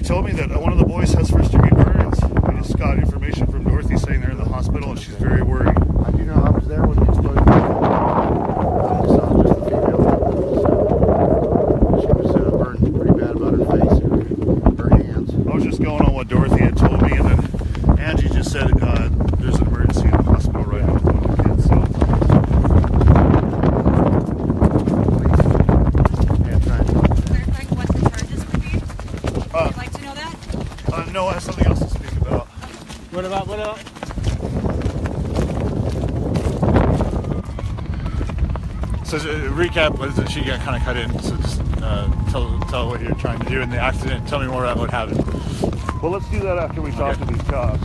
told me that one of the boys has first-degree burns. I just got information from Dorothy saying they're in the hospital and she's very worried. I do know I was there when the explosion happened. I saw just the female victims. She was burned pretty bad about her face and her hands. I was just going on what Dorothy had told me, and then Angie just said there's an emergency in the hospital right now with one of the kids. So. Clarifying what the charges would be? Would you like to know that? No, I have something else to speak about. What about? So recap, she got kind of cut in, so just tell what you're trying to do in the accident. Tell me more about what happened. Well, let's do that after we talk to these cops.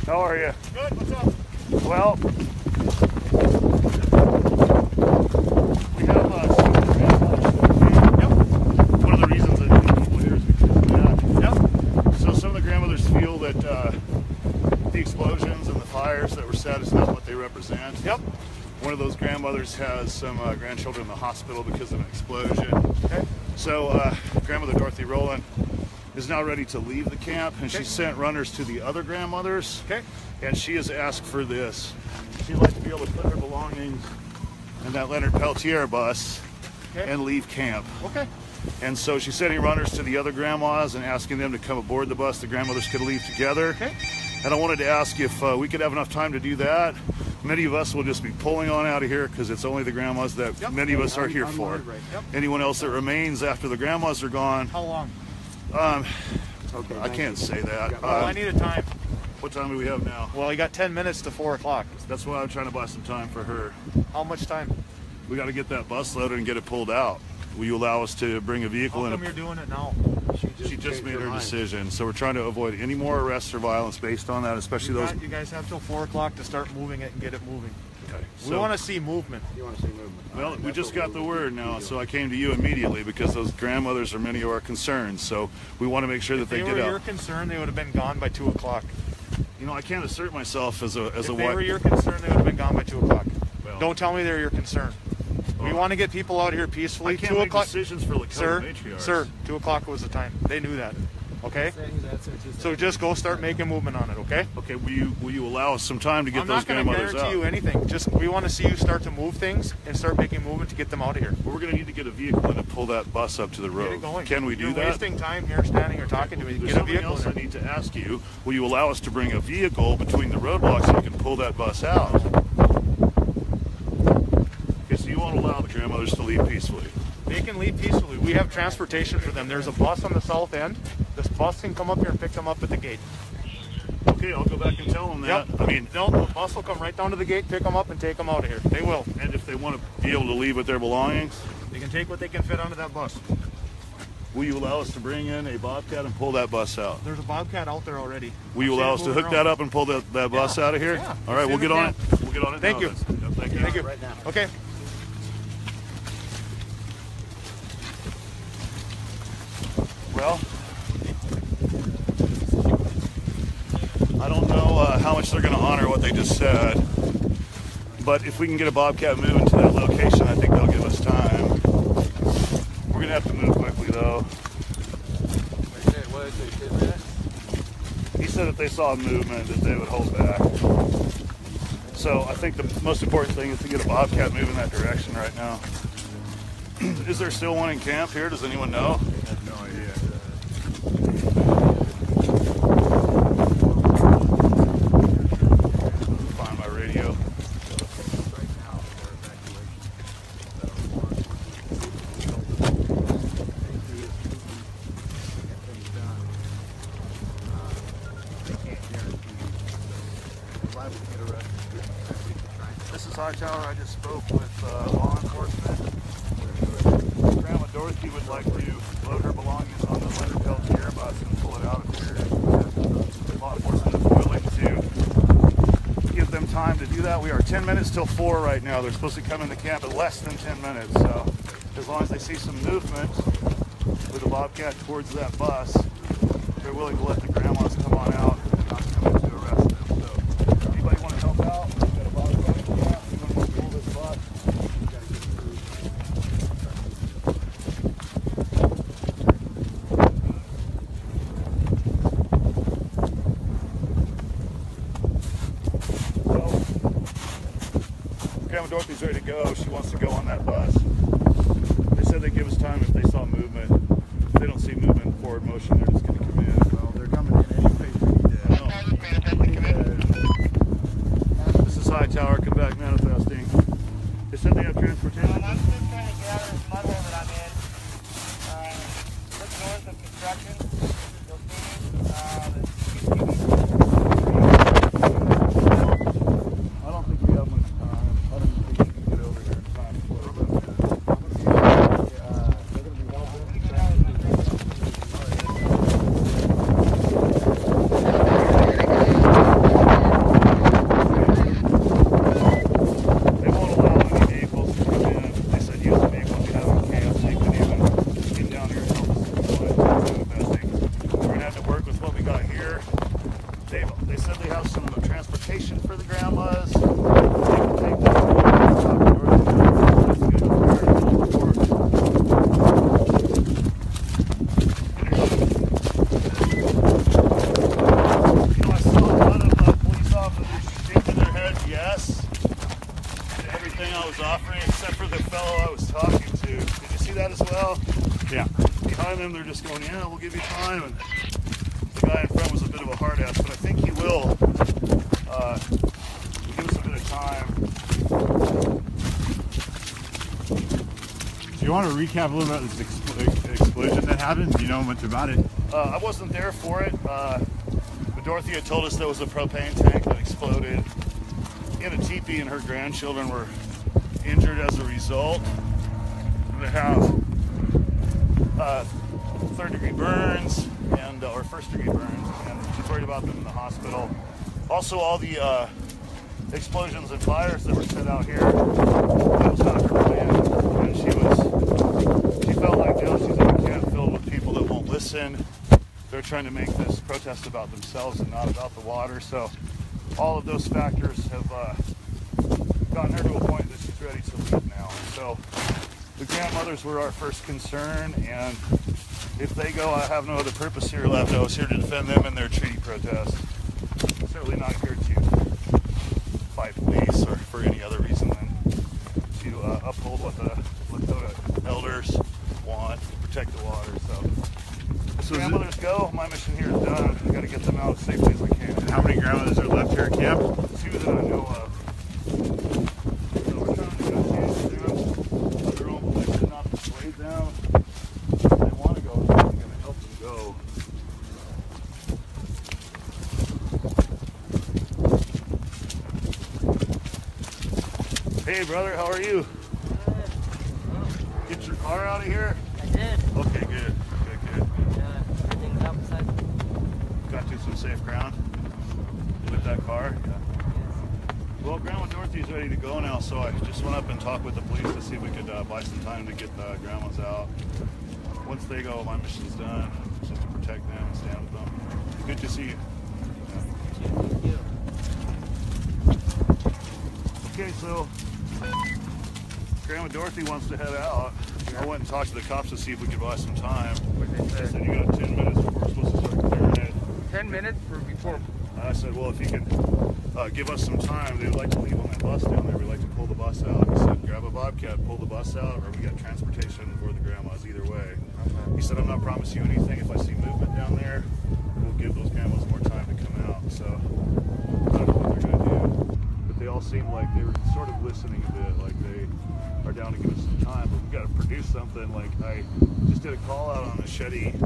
How are you? Good, what's up? Well, we have one of the reasons that people here is because of that. Yep. So some of the grandmothers feel that the explosions and the fires that were set is not what they represent. Yep. One of those grandmothers has some grandchildren in the hospital because of an explosion. Okay. So grandmother Dorothy Rowland is now ready to leave the camp, and she sent runners to the other grandmothers. Okay. And she has asked for this. She'd like to be able to put her belongings in that Leonard Peltier bus and leave camp. Okay. And so she's sending runners to the other grandmas and asking them to come aboard the bus. The grandmothers could leave together. Okay. And I wanted to ask if we could have enough time to do that. Many of us will just be pulling on out of here because it's only the grandmas that many of us are here for. Right. Anyone else that remains after the grandmas are gone, How long? Okay. I can't say that. Well, I need a time. What time do we have now? Well, you got 10 minutes to 4 o'clock. That's why I'm trying to buy some time for her. How much time? We got to get that bus loaded and get it pulled out. Will you allow us to bring a vehicle How in? come you're doing it now? She just made her decision, so we're trying to avoid any more arrests or violence based on that, especially those. You guys have till 4 o'clock to start moving it and get it moving. Okay. We want to see movement. You want to see movement? Well, we just got the word now, so I came to you immediately because those grandmothers are many of our concerns. So we want to make sure that they If get they were out. your concern, they would have been gone by 2 o'clock. You know, I can't assert myself as a If they what. were your concern, they would have been gone by 2 o'clock. Well, Don't tell me they're your concern. We want to get people out here peacefully. I can't 2 make o'clock. decisions for Lakota Sir, matriarchs. sir, 2 o'clock was the time. They knew that. Okay? So just go start making movement on it, okay? Okay, will you allow us some time to get I'm those not going to grandmothers guarantee out? you anything. Just we want to see you start to move things and start making movement to get them out of here. Well, we're going to need to get a vehicle in to pull that bus up to the road. Get it going. Can we do You're that? wasting time here standing or talking to me. There's Get a something vehicle else in I there. need to ask you. Will you allow us to bring a vehicle between the roadblocks so we can pull that bus out? Okay, so you won't allow the grandmothers to leave peacefully. They can leave peacefully. We have transportation for them. There's a bus on the south end. This bus can come up here and pick them up at the gate. Okay, I'll go back and tell them that. Yep. I mean, No, the bus will come right down to the gate, pick them up, and take them out of here. They will. and if they want to be able to leave with their belongings, They can take what they can fit onto that bus. will you allow us to bring in a Bobcat and pull that bus out? There's a Bobcat out there already. Will you allow us to hook that up and pull that bus out of here? Yeah. All right, As we'll soon get as on we it. We'll get on it Thank now you. then. Yep, thank you. Thank you. Right now. Okay. Well, I don't know how much they're going to honor what they just said, but if we can get a Bobcat moving to that location, I think they'll give us time. We're going to have to move quickly, though. He said if they saw movement, that they would hold back. So I think the most important thing is to get a Bobcat moving that direction right now. Is there still one in camp here? Does anyone know? I have no idea. Find my radio. Liable to get arrested. Hightower. I just spoke with law enforcement. Grandma Dorothy would like to load her belongings on the Letter Peltier bus and pull it out of here. Law enforcement is willing to give them time to do that. We are 10 minutes till 4 right now. They're supposed to come into camp in less than 10 minutes. So as long as they see some movement with a Bobcat towards that bus, they're willing to let the grandmas come on out and not come in to arrest them. So anybody want to help out? We've got a Bobcat in camp. We want to pull this bus. We got to get through. Grandma Dorothy's ready to go. She wants to go on that bus. They said they'd give us time if they saw movement. If they don't see movement, forward motion, they're just going to come in. Well, they're coming in anyways. This is Hightower. Come back manifesting. They said they have transportation. I'm just trying to get out of this mud hole that I'm in. Look north of construction. You'll see I don't think we have much time. I don't think we can get over here in time. They won't allow any vehicles to come in. They said use the vehicle you have in camp so you can even get down here and help us do the best thing. We're going to have to work with what we got here. They said they have some transportation for the grandmas. They can take them to I saw a lot of police officers shaking their heads yes to everything I was offering except for the fellow I was talking to. Did you see that as well? Yeah. Behind them, they're just going, yeah, we'll give you time. And the guy in front was a bit of a hard ass, but I think he will give us a bit of time. Do you want to recap a little bit about this explosion that happened? Do you know much about it? I wasn't there for it, but Dorothy had told us there was a propane tank that exploded in a teepee and her grandchildren were injured as a result. They have third-degree burns and or first-degree burns, and she's worried about them in the hospital. Also, all the explosions and fires that were set out here, that was not her plan. And she felt like now she's in a camp filled with people that won't listen. They're trying to make this protest about themselves and not about the water. So all of those factors have gotten her to a point that she's ready to leave now. So the grandmothers were our first concern, and if they go, I have no other purpose here left. I was here to defend them in their treaty protest. I'm certainly not here to fight police or for any other reason than to uphold what the Lakota elders want, protect the water. So grandmothers go, my mission here is done. I got to get them out as safely as I can. How many grandmothers are left here at camp? 2 that I know of. So we're trying to negotiate with them of their own volition, not persuade them. If they want to go, we're going to help them go. Hey brother, how are you? Get your car out of here? I did. Okay, good. Everything's outside. Got to some safe ground with that car? Yeah. Well, Grandma Dorothy's ready to go now, so I just went up and talked with the police to see if we could buy some time to get the grandmas out. Once they go, my mission's done, just to protect them and stand with them. Good to see you. Thank you. Okay, so Grandma Dorothy wants to head out. I went and talked to the cops to see if we could buy some time. They said you got 10 minutes before we're supposed to start clearing it. 10 minutes before. I said, well, if you can give us some time, they'd like to leave on that bus down there. We'd like to pull the bus out. He said, grab a Bobcat, pull the bus out, or we got transportation for the grandmas, either way. He said, I'm not promising you anything. If I see movement down there, we'll give those grandmas more time to come out. So I don't know what they're going to do. But they all seemed like they were sort of listening a bit, like they are down to give us some time. But we've got to produce something. Like I just did a call out on a Shetty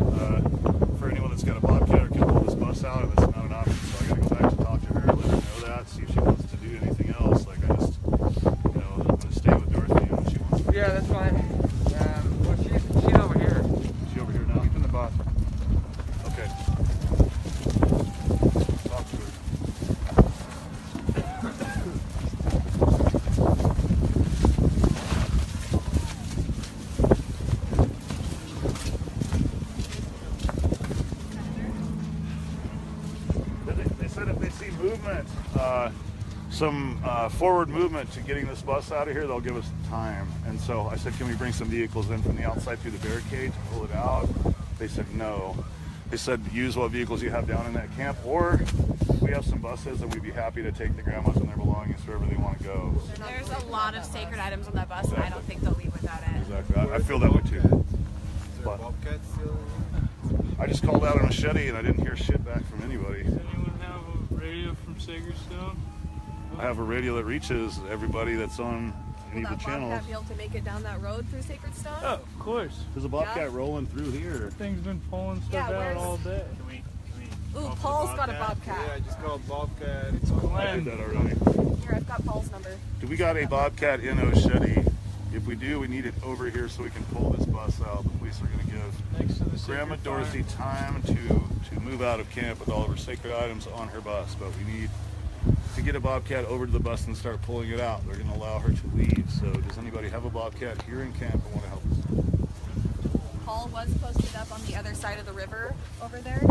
for anyone that's got a Bobcat or can pull this bus out, and it's not an option. So I got to go back to talk to her, let her know that, see if she wants to do anything else. Like I just movement, forward movement to getting this bus out of here, they'll give us time. And so I said, can we bring some vehicles in from the outside through the barricade to pull it out? They said no. They said use what vehicles you have down in that camp, or we have some buses and we'd be happy to take the grandmas and their belongings wherever they want to go. There's a lot of sacred items on that bus, and I don't think they'll leave without it. Exactly. I feel that way too. But I just called out a machete and I didn't hear shit back from anybody. Does anyone have a radio from Sacred Stone? I have a radio that reaches everybody that's on any Will of the that channels. Bobcat be able to make it down that road through Sacred Stone? Oh, of course. There's a bobcat rolling through here. Thing's been pulling stuff Yeah, out where's- all day. Ooh, Paul's got a bobcat. Yeah, I just called Bobcat. It's I Glenn. did that already. Here, I've got Paul's number. Do we got a bobcat in Osheti? If we do, we need it over here so we can pull this bus out. The police are going to give Next to the Grandma Sacred Dorothy Fire. time to move out of camp with all of her sacred items on her bus, but we need to get a bobcat over to the bus and start pulling it out. They're going to allow her to leave. So does anybody have a bobcat here in camp and want to help us? Paul was posted up on the other side of the river over there.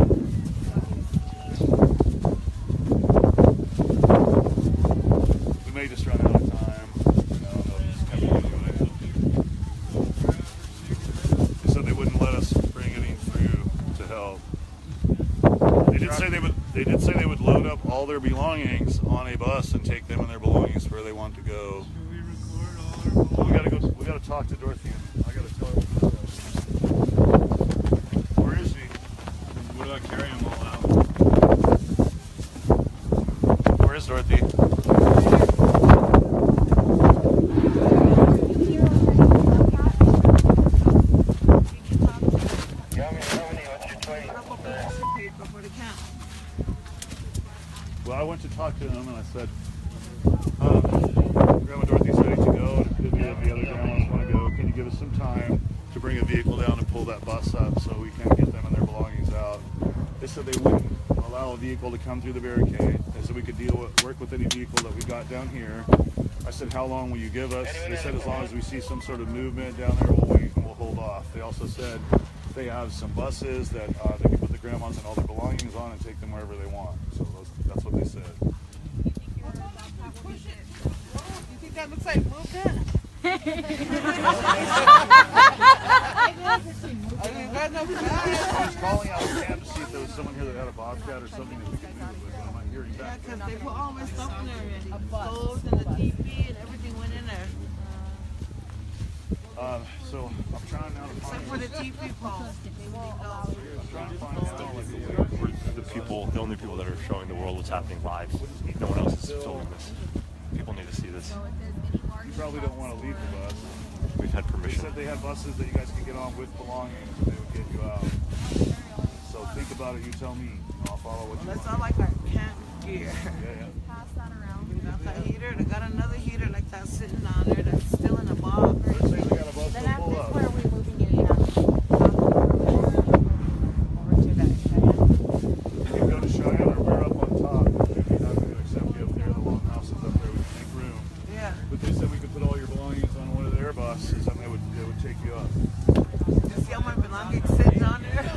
We may just run out of time. No, it's coming anyway. They said they wouldn't let us bring anything through to help. They did say they would load up all their belongings on a bus and take them and their belongings where they want to go. Should we record all our belongings? We gotta talk to Dorothy. I gotta tell her. Where is she? What about carrying them all out? Where is Dorothy? Well, I went to talk to him and I said, Grandma Dorothy's ready to go, and if any of the other grandmas want to go, can you give us some time to bring a vehicle down and pull that bus up so we can get them and their belongings out? They said they wouldn't allow a vehicle to come through the barricade. They said we could work with any vehicle that we've got down here. I said, how long will you give us? They said as long as we see some sort of movement down there, we'll wait and we'll hold off. They also said they have some buses that they can put the grandmas and all their belongings on and take them wherever they want. So that's what they said. You think that looks like Bobcat? I ain't got no I was calling out of camp to see if there was someone here that had a bobcat or something that we could move with, but I'm not hearing Yeah, back. because they put all my stuff in there already. The clothes and the TV and everything went in there. So I'm trying now to Except find for the TV poles. I'm trying to find out like a way. We're the only people that are showing the world what's happening live. No one else is filming this. People need to see this. You probably don't want to leave the bus. We've had They permission. said they had buses that you guys can get on with belongings and they would get you out. So think about it, you tell me. I'll follow what you That's want. all like our camp gear. Yeah. Pass that around. We got that heater. They got another heater like that sitting down there that's still in a box. Let's say we got a bus Then to after pull this, up. where are we moving you? Over to that You can go to Cheyenne or we're up on top. If you're not going to accept you up there, the long house is up there, we can make room. Yeah. But they said we could put all your belongings on one of their buses and they would take you up. You see how my belongings sitting on there?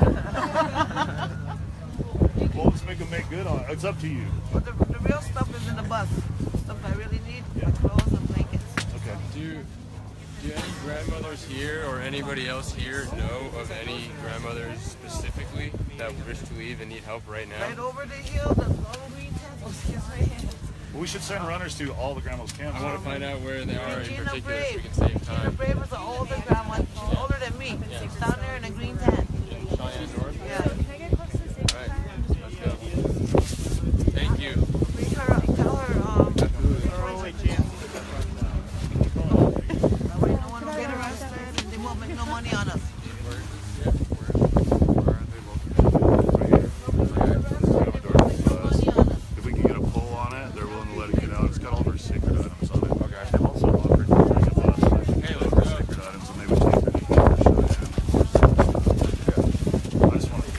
Well, let's make them make good on it. It's up to you. But the real stuff is in the bus. The stuff I really need, my clothes and blankets. Okay. Do any grandmothers here or anybody else here know of any grandmothers specifically that wish to leave and need help right now? Right over the hill, the little green tent. Oh, excuse me. Well, we should send runners to all the grandma's camps. I want to find out where they are in Gina particular so we Brave. can save Gina time. Brave is an older grandma. She's older than me. She's down there in a green tent. Cheyenne North? Yeah. Alright, let's go. Thank you. Bring her up. Tell her, that way no one will get arrested and they won't make no money on us. If we can get a pull on it, they're willing to let it get out. It's got all of our sacred items on it. Okay. They've also offered to bring a bus Hey, with let's our go. sacred items, and they would take them to Cheyenne. I just want to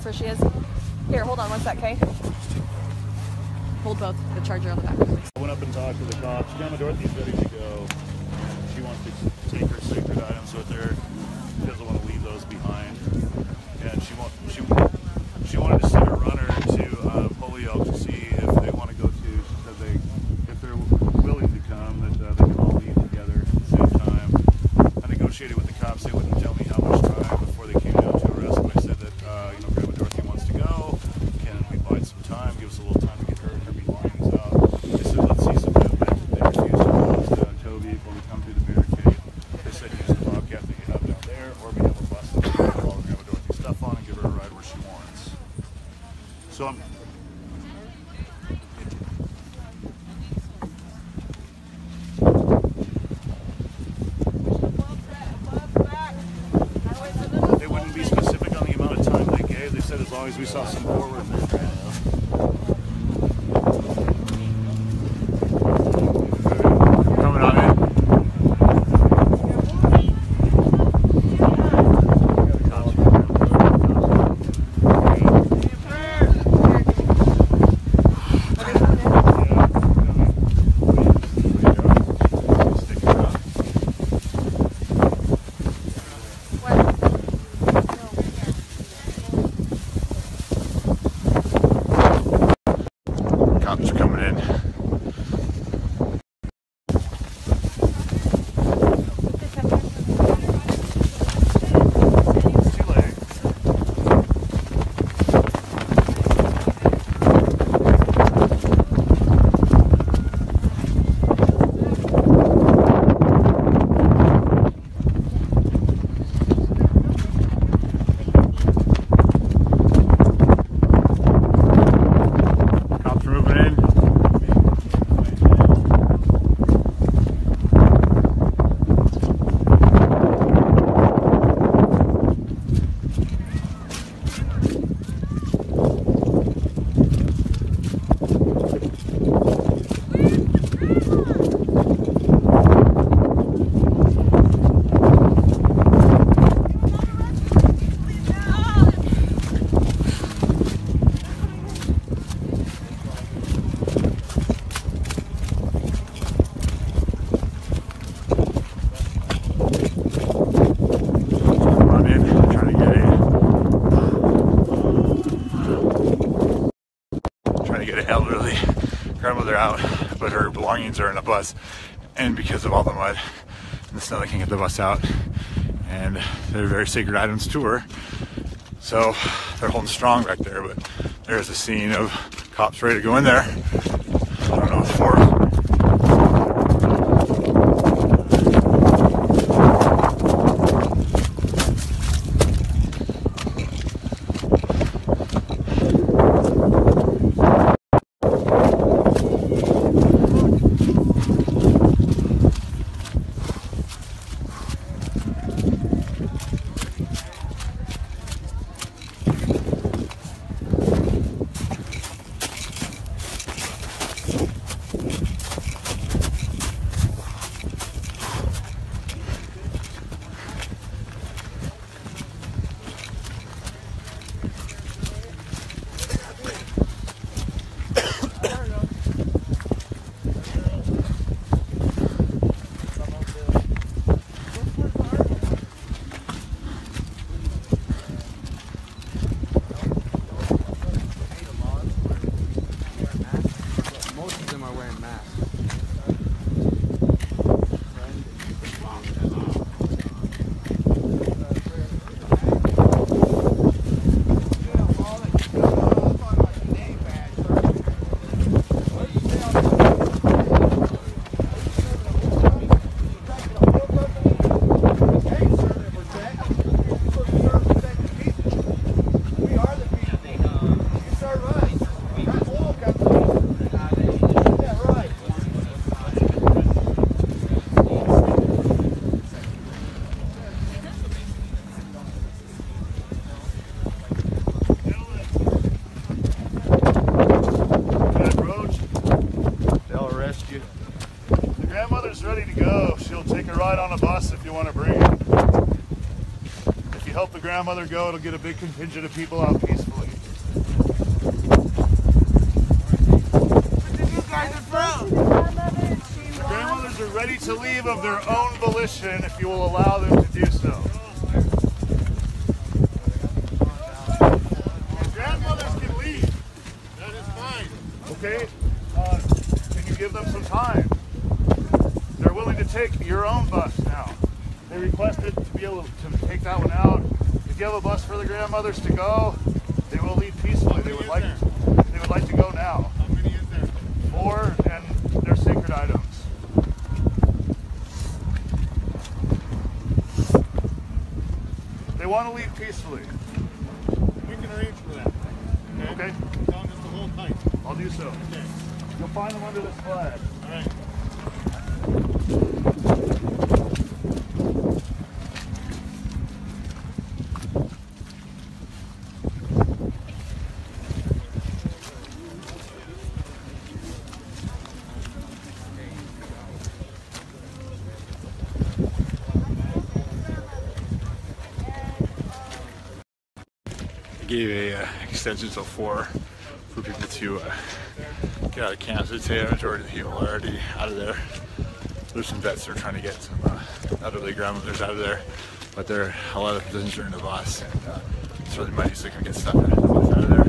where she is. Here, hold on one sec, okay? Hold both. The charger on the back. I went up and talked to the cops. Grandma Dorothy's ready to go. She wants to take her sacred items with her. She doesn't want to leave those behind. And she wanted to send a runner to Holyoke to see if they want to go to. She said if they're willing to come, that they can all leave together at the same time. I negotiated with the cops. They wouldn't tell me how much time before they came down to arrest them. I said that Grandma Dorothy wants to go. Can we buy some time? Give us a little time to get her belongings out. They said let's see some movement. They refused to allow us to tow vehicle to come through the barricade. They said use the Bobcat that you have down there, or we have a bus that we can put all of Grandma Dorothy's stuff on and give her a ride where she wants. So I'm. They wouldn't be specific on the amount of time they gave. They said as long as we saw some forward movement. Coming on in. Cops are coming in. It's too late. Cops are moving in. Run in, trying to get trying to get an elderly grandmother out, but her belongings are in a bus, and because of all the mud and the snow, they can't get the bus out, and they're very sacred items to her, so they're holding strong back there. But there's a scene of cops ready to go in there. I don't know what for. grandmother go, it'll get a big contingent of people out peacefully. Where did you guys are from? The grandmothers are ready to leave of their own volition if you will allow them to do so. Grandmothers can leave. That is fine. Okay? Can you give them some time? They're willing to take your own bus now. They requested to be able to take that one out. If you have a bus for the grandmothers to go, they will leave peacefully. They would like to go now. How many is there? 4, and they're sacred items. They want to leave peacefully. We can arrange for that. Okay? Tell them just to hold tight. I'll do so. Okay. You'll find them under this flag. All right. I gave a extension till 4 for people to get out of camp. So today, the majority of the people are already out of there. There's some vets that are trying to get some elderly grandmothers out of there, but there are a lot of positions are in the bus, and it's really muddy, so they can get stuck in the bus out of there.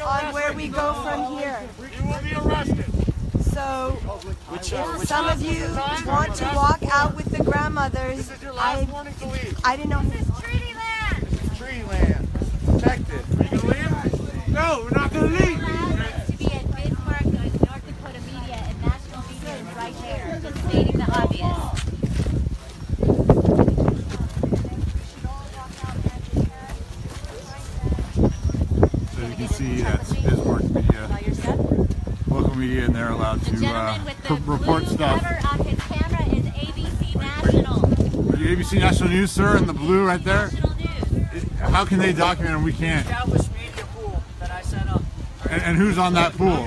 On where we go from here. You will be arrested. So, if some of you want to walk out with the grandmothers, This is your last warning to leave. I didn't know. This is treaty land. This is tree land. Protected. Are you going to leave? No, we're not going to leave. To be at Bismarck, North Dakota media and national media is right there, just stating the obvious. So you can see that's Bismarck media, local media, and they're allowed The to gentleman with the report blue stuff. cover on his camera is ABC National. Are you ABC National News, sir, in the blue right there? National News. How can they document and we can't? Established media pool that I set up. And who's on that pool?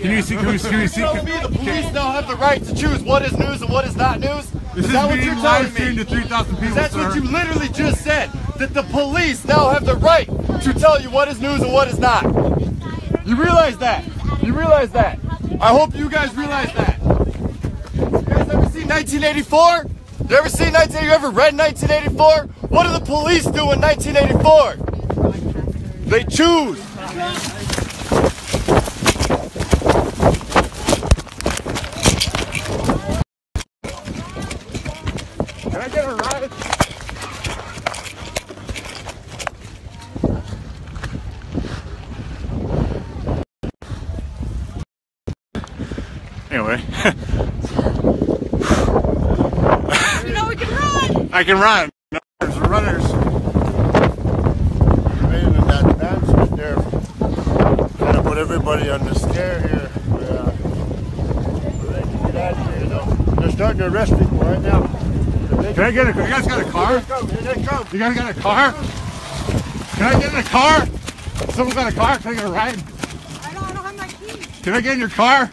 Can you see? Can we see? The police now have the right to choose what is news and what is not news. This Is that is what being you're live telling streamed me? to 3,000 people, That's sir. what you literally just said. That the police now have the right to tell you what is news and what is not. You realize that? You realize that? I hope you guys realize that. You guys ever seen 1984? You ever seen 19? You ever read 1984? What do the police do in 1984? They choose. Can I get a ride? Anyway. You know we can run! I can run. There's runners. In that advancement there, kind of put everybody on the scare here. Get out of here, though. They're starting to arrest people right now. Can I get a? You guys got a car? Here they come. You guys got a car? Can I get in a car? Someone got a car? Can I get a ride? I don't have my keys. Can I get in your car?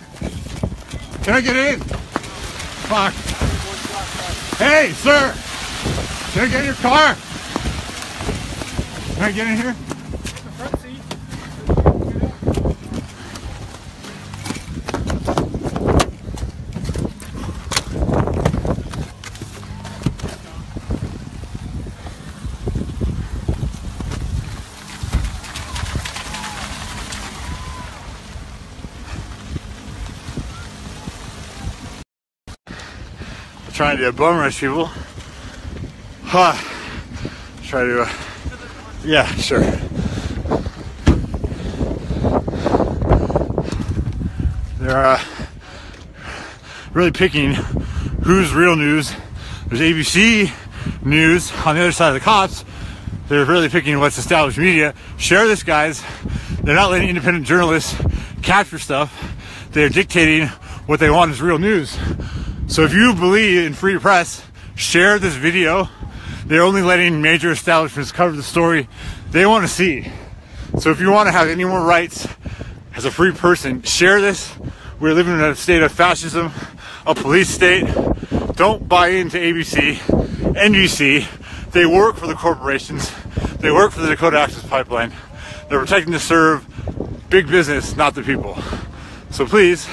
Can I get in? Fuck. Hey, sir! Can I get in your car? Can I get in here? Trying to bum rush people. Huh. Try to, yeah, sure. They're really picking who's real news. There's ABC News on the other side of the cops. They're really picking what's established media. Share this, guys. They're not letting independent journalists capture stuff. They're dictating what they want is real news. So if you believe in free press, share this video. They're only letting major establishments cover the story they want to see. So if you want to have any more rights as a free person, share this. We're living in a state of fascism, a police state. Don't buy into ABC, NBC. They work for the corporations. They work for the Dakota Access Pipeline. They're protecting to serve big business, not the people. So please,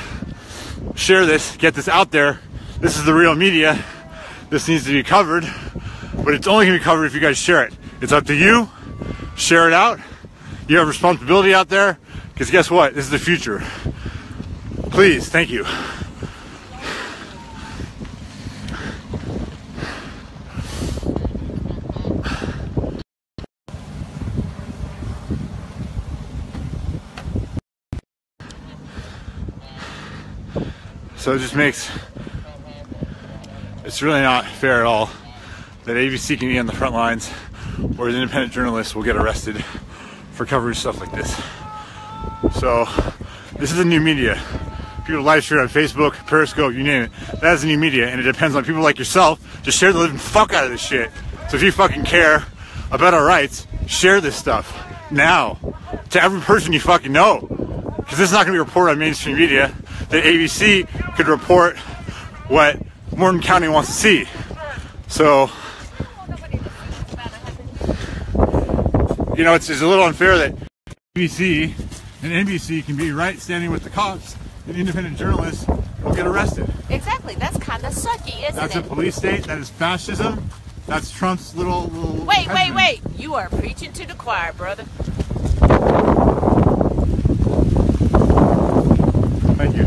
share this, get this out there. This is the real media. This needs to be covered, but it's only gonna be covered if you guys share it. It's up to you, share it out. You have responsibility out there, because guess what? This is the future. Please, thank you. So it just makes, it's really not fair at all that ABC can be on the front lines, whereas independent journalists will get arrested for covering stuff like this. So this is the new media. People live stream on Facebook, Periscope, you name it. That is the new media, and it depends on people like yourself. Just share the living fuck out of this shit. So if you fucking care about our rights, share this stuff now to every person you fucking know, because this is not going to be reported on mainstream media. The ABC could report what Morton County wants to see. So, you know, it's a little unfair that ABC and NBC can be right standing with the cops and independent journalists will get arrested. Exactly, that's kind of sucky, isn't it? That's a police state, that is fascism, that's Trump's little Wait, you are preaching to the choir, brother. Thank you.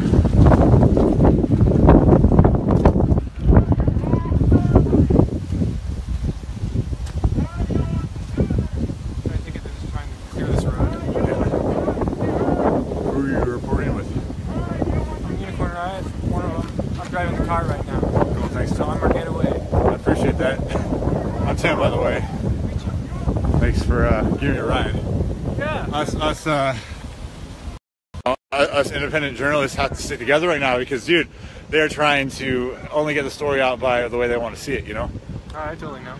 Driving the car right now. Cool, thanks. So I'm our getaway. I appreciate that. I'm Tim, by the way. Thanks for giving me a ride. Yeah. Us independent journalists have to stick together right now because, dude, they're trying to only get the story out by the way they want to see it, you know? Oh, I totally know.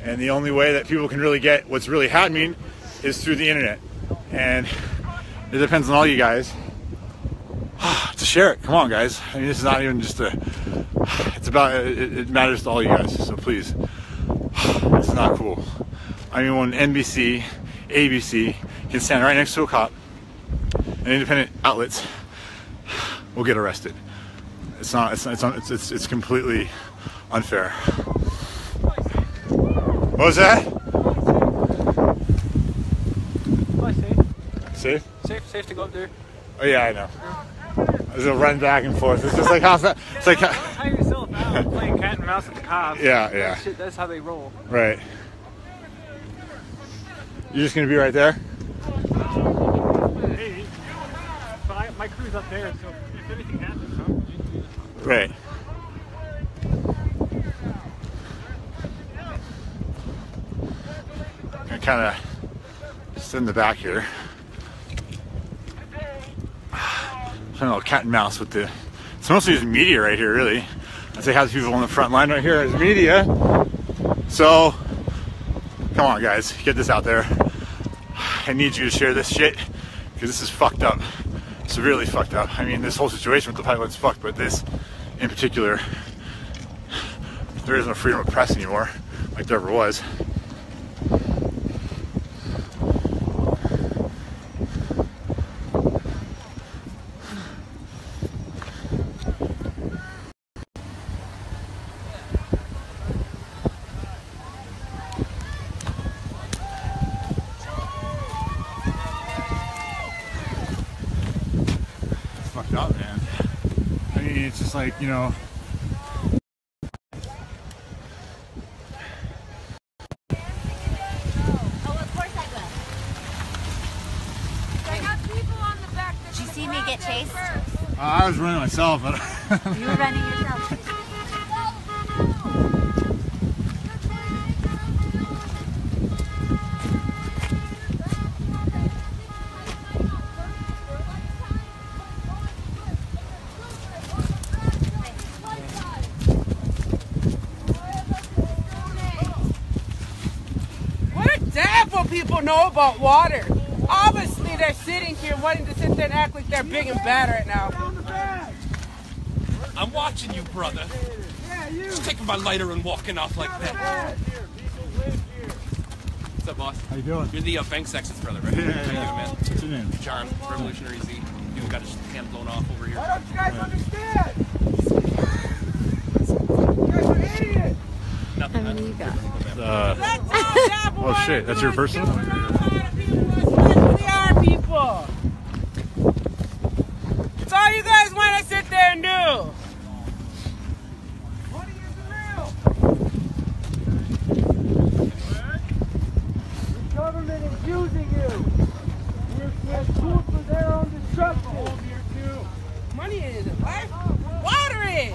And the only way that people can really get what's really happening is through the internet. And it depends on all you guys to share it. Come on, guys. I mean, this is not even just it's about, it matters to all you guys. So please, it's not cool. I mean, when NBC, ABC can stand right next to a cop and independent outlets will get arrested. It's completely unfair. What was that? Oh, safe. Safe? Safe to go up there. Oh yeah, I know. I was gonna run back and forth. It's just like how fast. It's like Tire yourself out playing cat and mouse with the cops. Yeah. That's how they roll. Right. You're just gonna be right there? Maybe. But my crew's up there, so if anything happens, huh? Right. I kind of sit in the back here. Playing a little cat and mouse with the. It's mostly just media right here, really. I'd say half the people on the front line right here is media. So, come on, guys, get this out there. I need you to share this shit because this is fucked up, severely fucked up. I mean, this whole situation with the pipeline's fucked, but this, in particular, there is no freedom of press anymore, like there ever was. Up, man. I mean, it's just like, you know. Oh, of course I will. I got people on the back. Did you see me get chased? I was running myself, but You were running yourself. What damn people know about water? Obviously, they're sitting here wanting to sit there and act like they're big and bad right now. I'm watching you, brother. Just taking my lighter and walking off like that. What's up, boss? How you doing? You're the bank sexist brother, right? Yeah. How you doing, man? What's your name? John, Revolutionary Z. Dude got his hand blown off over here. Why don't you guys understand? You guys are idiots. Nothing. How many you got? Oh shit, that's your first one? We are people. It's all you guys want to sit there and do. Money isn't real. The government is using you. We're tools for their own destruction. Money isn't life. Water is.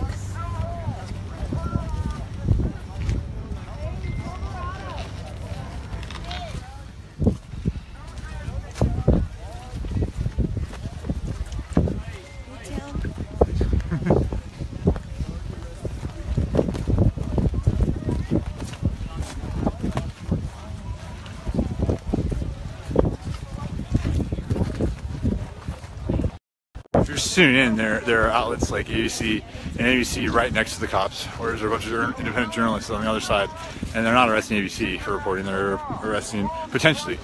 If you're tuning in, there are outlets like ABC and ABC right next to the cops, whereas there are a bunch of independent journalists on the other side, and they're not arresting ABC for reporting, they're arresting, potentially,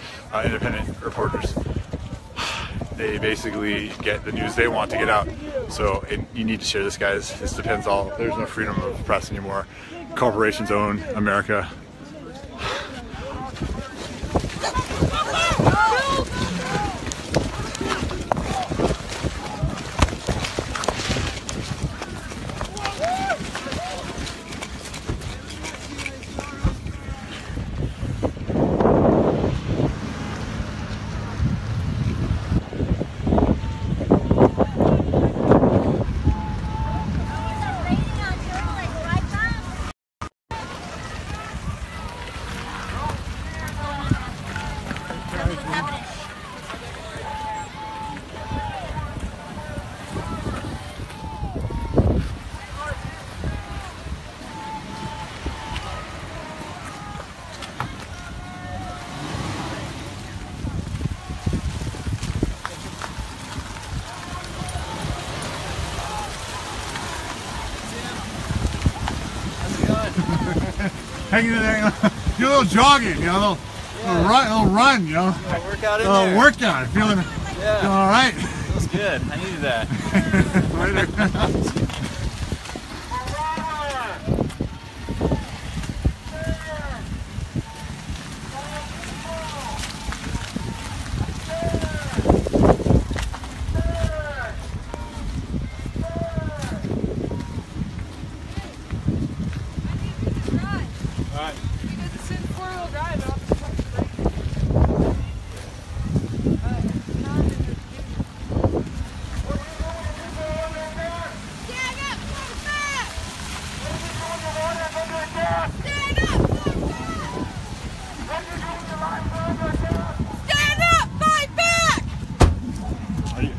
independent reporters. They basically get the news they want to get out, so you need to share this, guys. This depends all, there's no freedom of press anymore. Corporations own America. Hanging in there, you know, do a little jogging, you know, a little run, you know. Workout in a little there. workout, feeling all right. Feels good. I needed that.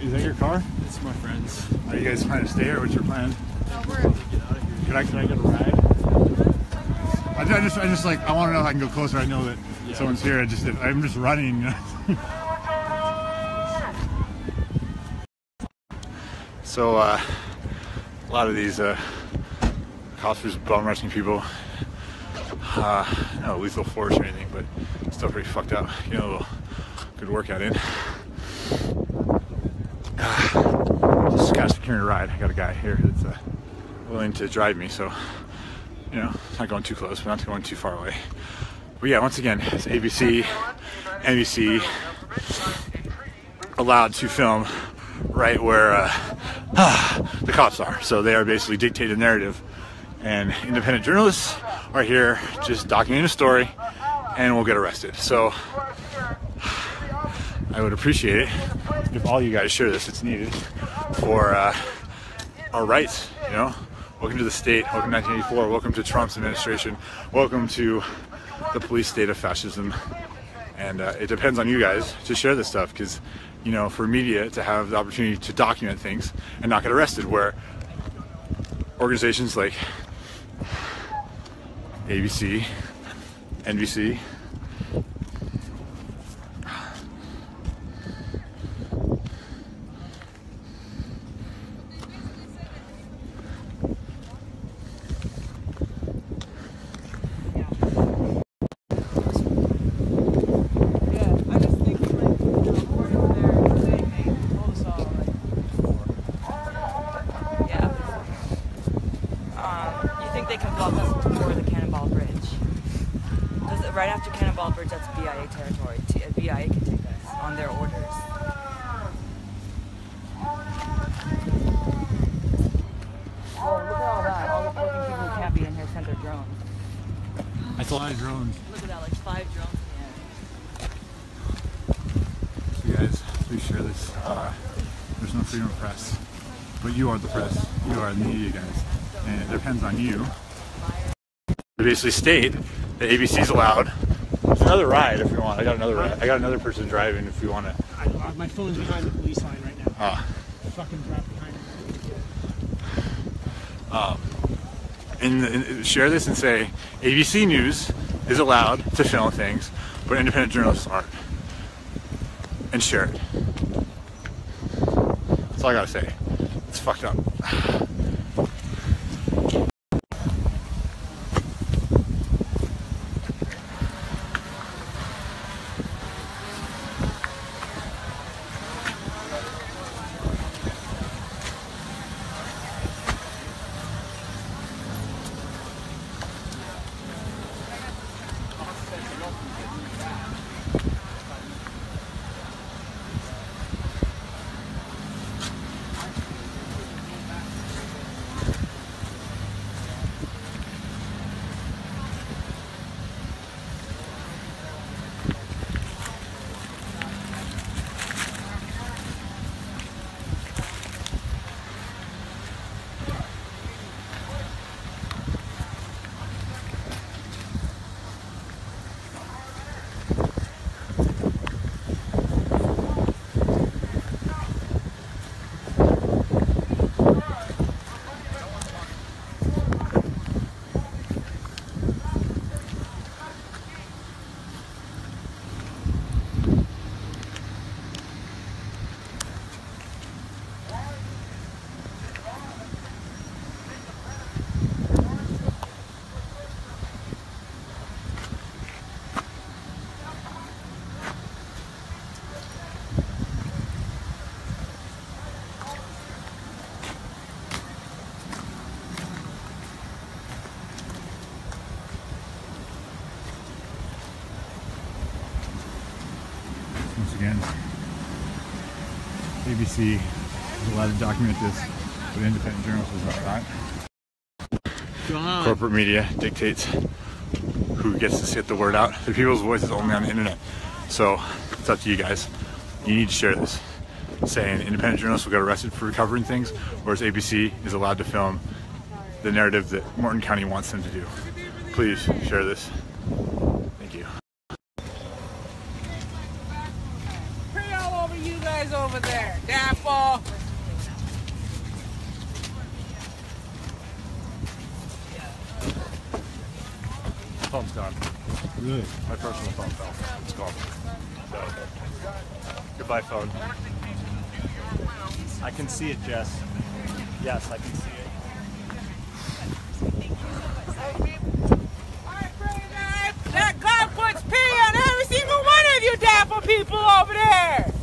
Is that your car? It's my friend's. Are you guys trying to stay or what's your plan? Can I get a ride? I just like, I want to know if I can go closer. I know that someone's here. I'm just running. You know? So a lot of these cops are just bum rushing people. No lethal force or anything, but still pretty fucked up. You know, a little good workout in. Just got a securing ride. I got a guy here that's willing to drive me, so you know, it's not going too close, but not going too far away. But yeah, once again, it's ABC, NBC allowed to film right where the cops are. So they are basically dictating the narrative, and independent journalists are here just documenting a story, and will get arrested. So I would appreciate it if all you guys share this. It's needed for our rights, you know. Welcome to the state, welcome to 1984, welcome to Trump's administration, welcome to the police state of fascism. And it depends on you guys to share this stuff, because, you know, for media to have the opportunity to document things and not get arrested, where organizations like ABC, before the Cannonball Bridge. Because right after Cannonball Bridge, that's BIA territory. BIA can take us on their orders. Oh, look at all that. All the fucking people who can't be in here sent their drones. That's a lot of drones. Look at that, like 5 drones in So guys, please share this. There's no freedom of press, but you are the press. You are the media guys, and it depends on you to basically state that ABC is allowed. There's another ride if you want. I got another ride. I got another person driving if you want to. My phone's behind the police line right now. Ah. Fucking drop behind it. And share this and say ABC News is allowed to film things, but independent journalists aren't. And share it. That's all I gotta say. It's fucked up. Once again, ABC is allowed to document this, but independent journalists are not. Corporate media dictates who gets to get the word out. The people's voice is only on the internet. So it's up to you guys. You need to share this, saying independent journalists will get arrested for covering things, whereas ABC is allowed to film the narrative that Morton County wants them to do. Please share this. Thank you. Pray all over you guys over there, Dapple. Phone's gone. Really? My personal phone fell. It's gone. So, goodbye, phone. I can see it, Jess. Yes, I can see it. That God puts pee on every single one of you Dapple people over there.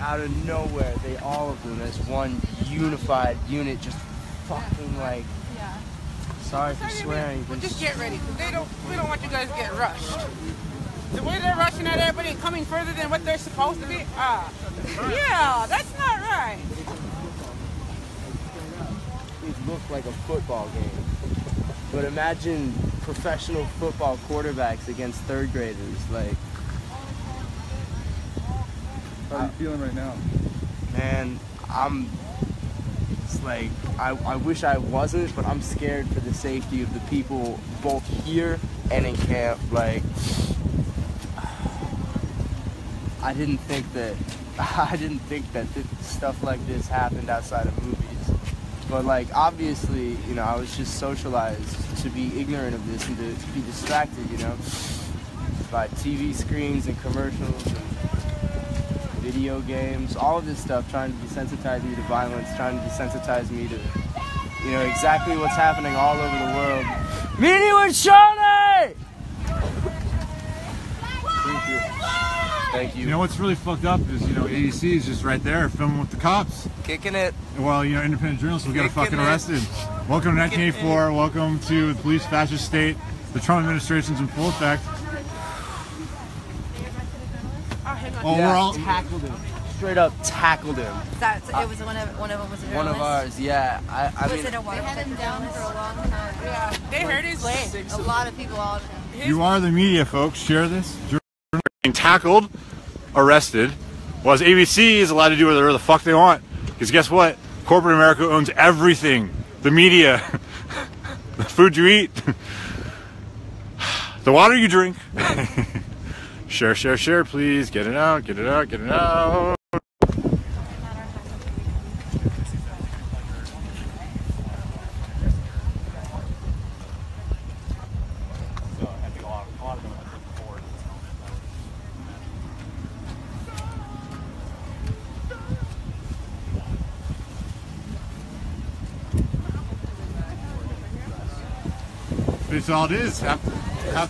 Out of nowhere, they all of them as one unified unit, just fucking like. Yeah. Sorry for swearing, Well, but just get ready. We don't want you guys to get rushed. The way they're rushing at everybody and coming further than what they're supposed to be. Yeah, that's not right. it looked like a football game. But imagine professional football quarterbacks against third graders, like. How are you feeling right now? Man, it's like, I wish I wasn't, but I'm scared for the safety of the people both here and in camp. Like, I didn't think that stuff like this happened outside of movies. But like, obviously, you know, I was just socialized to be ignorant of this and to be distracted, you know, by TV screens and commercials and video games, all of this stuff, trying to desensitize me to violence, trying to desensitize me to you know, exactly what's happening all over the world. Meeting with Charlie! Thank you. You know what's really fucked up is, you know, ABC is just right there filming with the cops. Kicking it. Well, you know, independent journalists will get fucking arrested. Welcome to 1984. Welcome to the police fascist state. The Trump administration's in full effect. Oh, we're all tackled him. Straight up tackled him. It was one of them was a journalist? One of ours, yeah. I Was mean, it a water? They had him down for a long time. Yeah, they heard his claim. A lot of people out. You are the media, folks. Share this. Being tackled, arrested, while ABC is allowed to do whatever the fuck they want. Because guess what? Corporate America owns everything. The media, the food you eat, the water you drink. Share, share, share, please. Get it out, get it out, get it out. It's all it is. Half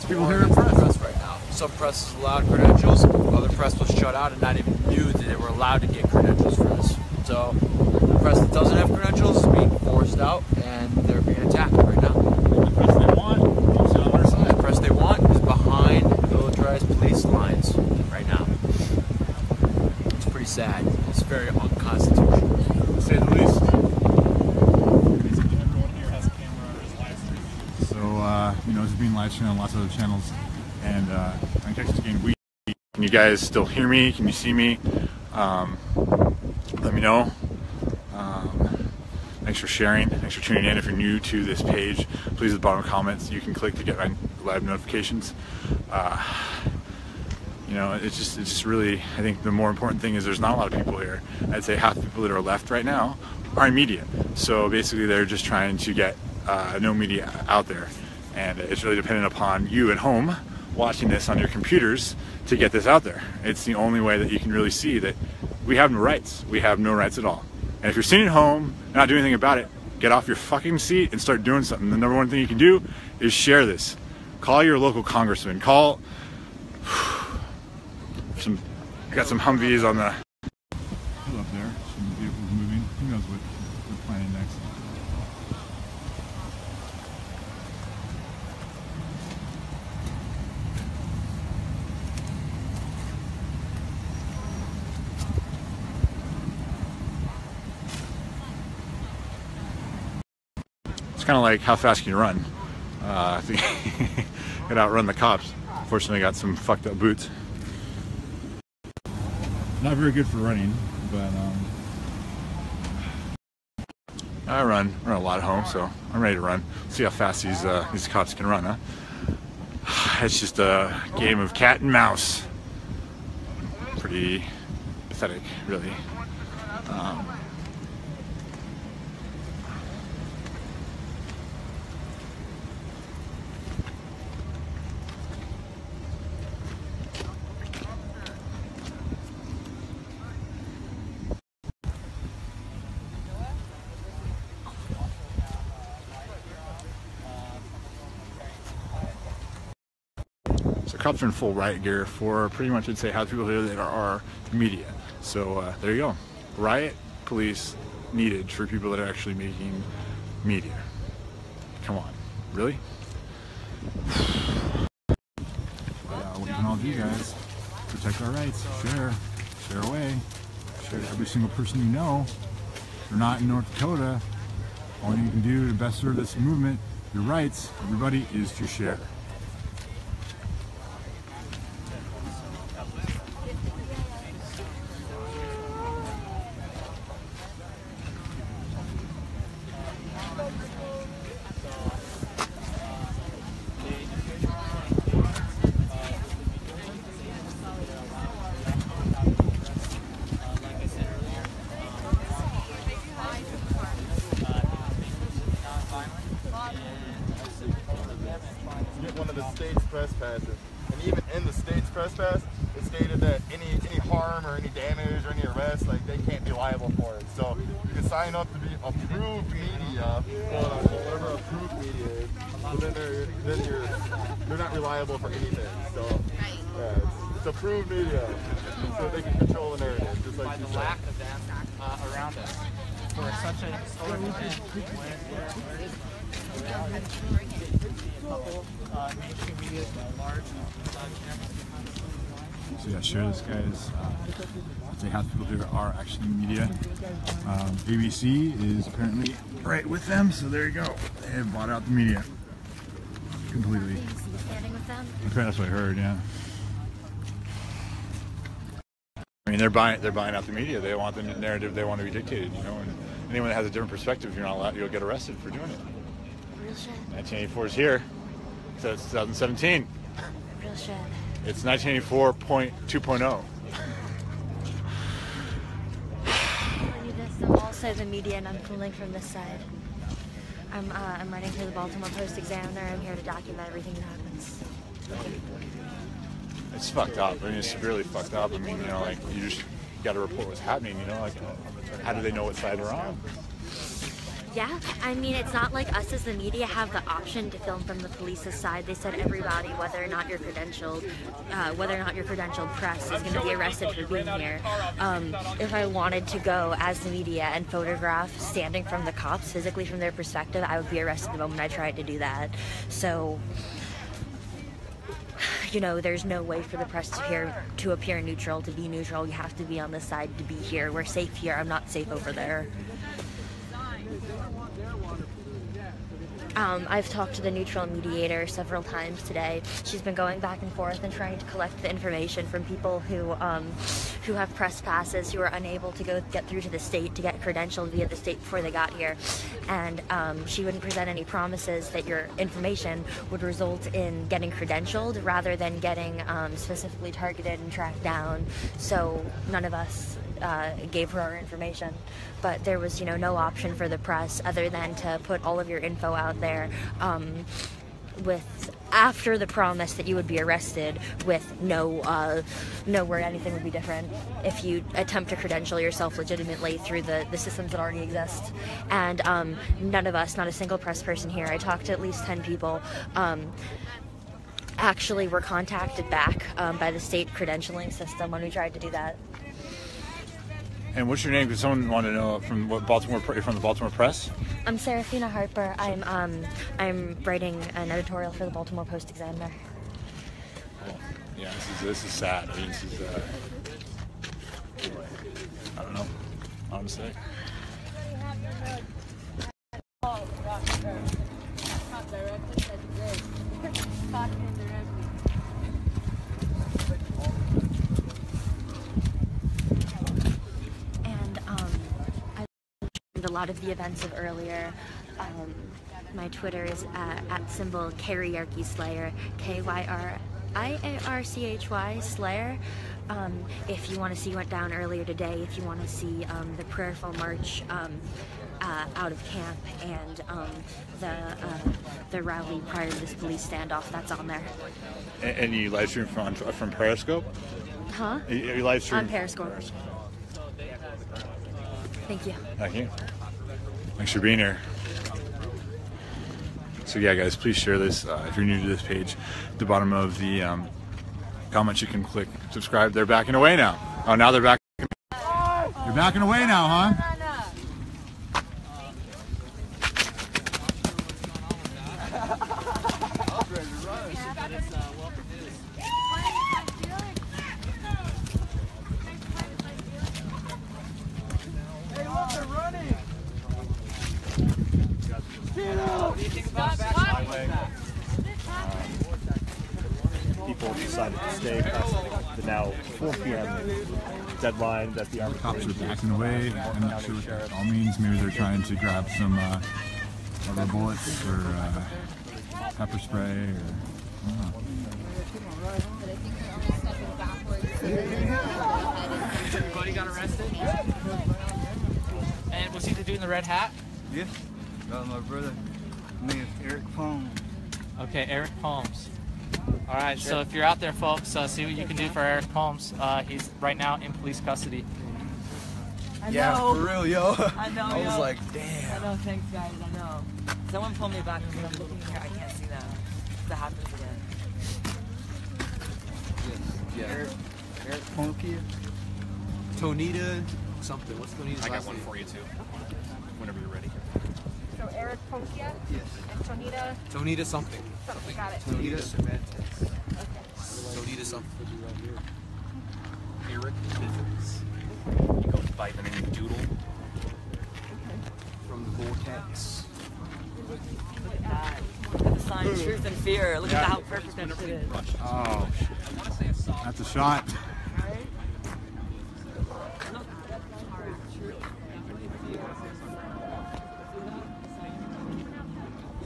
the people here are press right now. Some press is allowed credentials, other press was shut out and not even knew that they were allowed to get credentials for this. So the press that doesn't have credentials is being forced out and they're being attacked right now. The press they want is on our side. The press they want is behind militarized police lines right now. It's pretty sad. It's very unconstitutional, to say the least. You know, it's being live streamed on lots of other channels, and my text is getting weak. Can you guys still hear me? Can you see me? Let me know. Thanks for sharing. Thanks for tuning in. If you're new to this page, please at the bottom of the comments you can click to get my live notifications. You know, it's just really, I think the more important thing is there's not a lot of people here. I'd say half the people that are left right now are in media. So basically they're just trying to get no media out there. And it's really dependent upon you at home watching this on your computers to get this out there. It's the only way that you can really see that we have no rights. We have no rights at all. And if you're sitting at home and not doing anything about it, get off your fucking seat and start doing something. The number one thing you can do is share this. Call your local congressman. Call some. I got some Humvees on the hill up there. Some vehicles moving. Who knows what we're planning next? It's kind of like how fast can you run? I think could outrun the cops. Fortunately, I got some fucked up boots. Not very good for running, but I run a lot at home, so I'm ready to run. See how fast these cops can run, huh? It's just a game of cat and mouse. Pretty pathetic, really. So cops are in full riot gear for pretty much, I'd say, half the people here that are media. So there you go. Riot police needed for people that are actually making media. Come on, really? What you can all do, guys, protect our rights. Share away. Share to every single person you know. If you're not in North Dakota, all you can do to best serve this movement, your rights, everybody, is to share. One of the state's press passes, and even in the state's press pass, it stated that any harm or any damage or any arrest, like, they can't be liable for it. So you can sign up to be approved media, liable for anything. So, yeah, it's approved media, so they can control the narrative, just like you the said. lack of them around us for such a historic event where it is a couple mainstream media, large So yeah, share this, guys. I'd say half the people here are actually media. ABC is apparently right with them, so there you go. They have bought out the media completely. Standing with them? Okay, that's what I heard. Yeah. I mean, they're buying out the media. They want the narrative they want to be dictated, you know. And anyone that has a different perspective, you're not allowed. You'll get arrested for doing it. Real shit. 1984 is here, so it's 2017. Real shit. It's 1984.2.0. I'm also the media, and I'm filming from this side. I'm writing for the Baltimore Post-Examiner. I'm here to document everything that happens. It's fucked up. I mean, it's severely fucked up. I mean, you know, like, you just got to report what's happening, you know, like, how do they know what side they're on? Yeah, I mean, it's not like us as the media have the option to film from the police's side. They said everybody, whether or not you're credentialed press is going to be arrested for being here. If I wanted to go as the media and photograph standing from the cops, physically from their perspective, I would be arrested the moment I tried to do that. So, you know, there's no way for the press to appear neutral, to be neutral. You have to be on this side to be here. We're safe here. I'm not safe over there. I've talked to the neutral mediator several times today. She's been going back and forth and trying to collect the information from people who have press passes, who are unable to get through to the state to get credentialed via the state before they got here. And she wouldn't present any promises that your information would result in getting credentialed rather than getting specifically targeted and tracked down. So none of us gave her our information, but there was, you know, no option for the press other than to put all of your info out there after the promise that you would be arrested with no word anything would be different if you attempt to credential yourself legitimately through the systems that already exist. And none of us, not a single press person here, I talked to at least 10 people, actually were contacted back by the state credentialing system when we tried to do that. And what's your name? Because someone wanted to know from what Baltimore. You're from the Baltimore Press. I'm Serafina Harper. I'm writing an editorial for the Baltimore Post-Examiner. Cool. Yeah, this is sad. I mean, this is I don't know, honestly. A lot of the events of earlier. My Twitter is at symbol Kyriarchy Slayer, Kyriarchy Slayer. If you want to see what went down earlier today, if you want to see the prayerful march out of camp and the rally prior to this police standoff, that's on there. And you live stream from Periscope? Huh? You live stream on Periscope. Thank you. Thank you. Thanks for being here. So yeah, guys, please share this. If you're new to this page, at the bottom of the comments you can click subscribe. They're backing away now. Oh, now they're back. You're backing away now, huh? People decided to stay past the now 4 p.m. deadline that the Army cops are backing away. I'm not sure what that all means. Maybe they're trying to grab some rubber bullets or pepper spray or I don't know. Everybody got arrested? And was he the dude in the red hat? Yes. My brother. His name is Eric Holmes. Okay, Eric Holmes. All right, so if you're out there, folks, see what you can do for Eric Holmes. He's right now in police custody. Yeah, for real, yo. I know, I was like, damn. I know, thanks, guys, I know. Someone pulled me back because I'm looking here, I can't see that. If that happens again. Yeah. Eric Ponkia. Tonita something. What's Tonita's I got last one name? for you too. Whenever you're ready. So Eric Ponkia? Yes. And Tonita? Tonita something. Something, got it. Tonita Cervantes. Tonita something. Eric Bivens. He goes by the name Doodle. From the Vortex. Look at that. Look at the sign, truth and fear. Look at how perfect that shit is. Oh, that's a shot.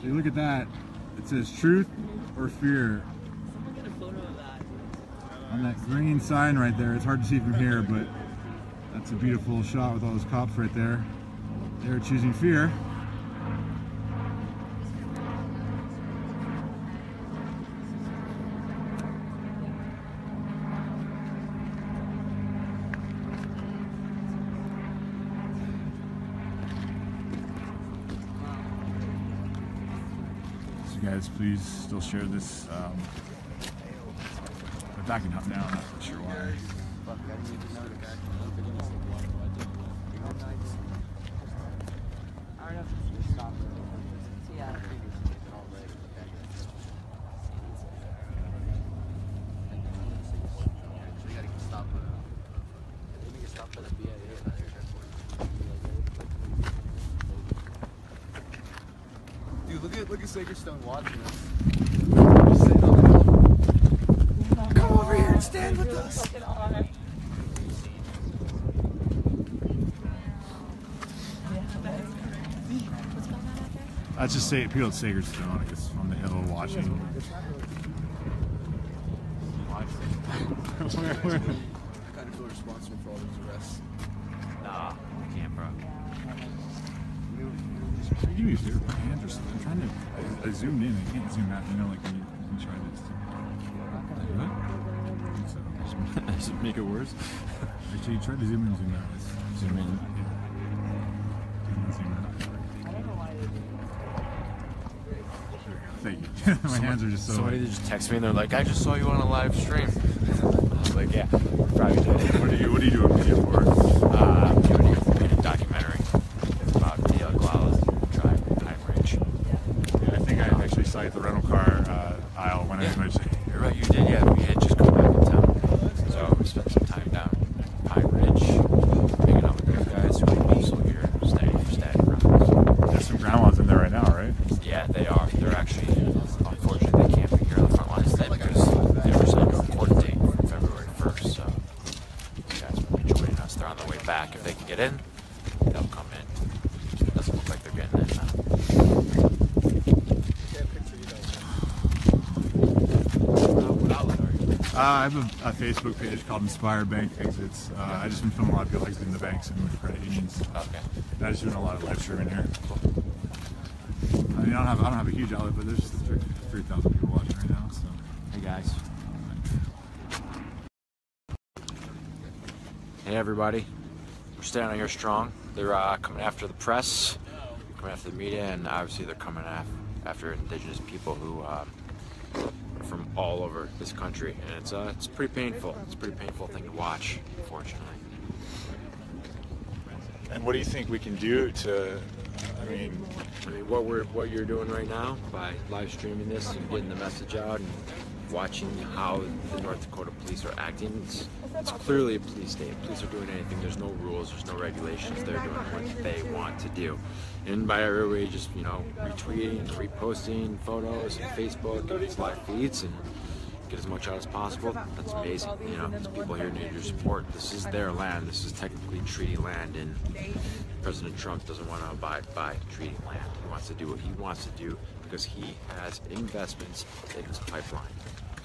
See, look at that. It says truth or fear. On that green sign right there. It's hard to see from here, but that's a beautiful shot with all those cops right there. They're choosing fear. So guys, please still share this. They're backing up now, I'm not quite sure why. Dude, look at Sagerstone watching us. Come over here and stand with us. That's just say people at Sagerstone, I guess, on the hill watching. I kind of feel responsible for all these arrests. Nah, I can't, bro. Do me a favor, my hands are I'm trying to. I zoomed in, I can't zoom out. You know, like when you try this. What? Does it make it worse? Actually, you tried to zoom in and zoom out. Zoom in. Zoom out. Thank you. My hands are just so. Somebody just texted me and they're like, I just saw you on a live stream. I was like, yeah, probably did. What are you doing video for? I'm doing a documentary. It's about the Guala Drive, Pine Ridge. Yeah, I think I actually saw you at the rental car aisle when I was. You're right, you did, yeah. We had just come back in town. So we spent some time down Pine Ridge, hanging out with those guys who are also here staying around. There's some grandmas in there right now, right? Yeah, they are. They're actually, unfortunately, they can't be here on the front lines today because they were set to a court date for February 1st. So these guys will be joining us. They're on their way back. If they can get in, they'll come in. Doesn't look like they're getting in now. I have a Facebook page called Inspired Bank Exits. I just been filming a lot of people exiting the banks and with credit unions. Okay. And I just doing a lot of live streaming here. I mean, I don't have a huge outlet, but there's 3,000 people watching right now. So, hey guys. Hey everybody. We're standing here strong. They're coming after the press, coming after the media, and obviously they're coming after indigenous people who are from all over this country, and it's pretty painful. It's a pretty painful thing to watch, unfortunately. And what do you think we can do to? I mean, what you're doing right now by live streaming this and getting the message out and watching how the North Dakota police are acting. It's clearly a police state. Police are doing anything. There's no rules. There's no regulations. They're doing what they want to do. And by everybody just, retweeting and reposting photos and Facebook and these live feeds and get as much out as possible, that's amazing. These people here need your support. This is their land. This is technically treaty land, and President Trump doesn't want to abide by treaty land. He wants to do what he wants to do because he has investments in this pipeline.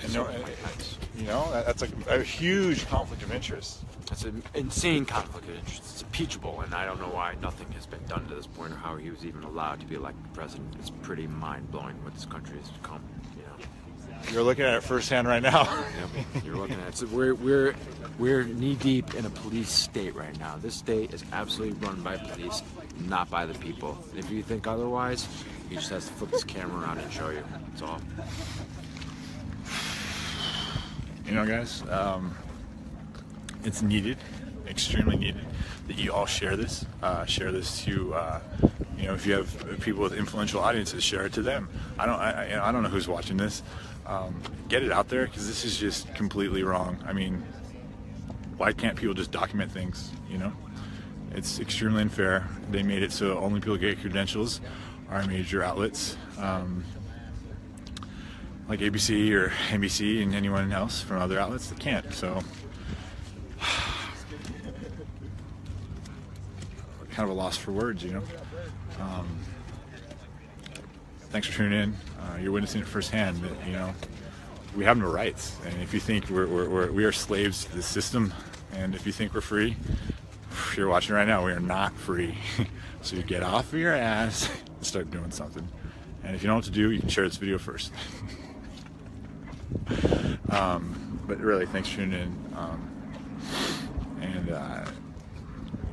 That's a huge conflict of interest. It's an insane conflict of interest. It's impeachable, and I don't know why nothing has been done to this point or how he was even allowed to be elected president. It's pretty mind-blowing what this country has become, You're looking at it firsthand right now. Yep, you're looking at it. So we're knee-deep in a police state right now. This state is absolutely run by police, not by the people. And if you think otherwise, he just has to flip his camera around and show you. That's all. you know, guys, it's needed, extremely needed, that you all share this. Share this to, you know, if you have people with influential audiences, share it to them. I don't know who's watching this. Get it out there, because this is just completely wrong. I mean, why can't people just document things, you know? It's extremely unfair. They made it so only people get credentials are major outlets, like ABC or NBC, and anyone else from other outlets that can't. So, kind of a loss for words, you know. Thanks for tuning in. You're witnessing it firsthand. That, you know, we have no rights, and if you think we are slaves to the system, and if you think we're free, if you're watching right now, we are not free. So you get off of your ass and start doing something. And if you know what to do, you can share this video first. But really, thanks for tuning in. And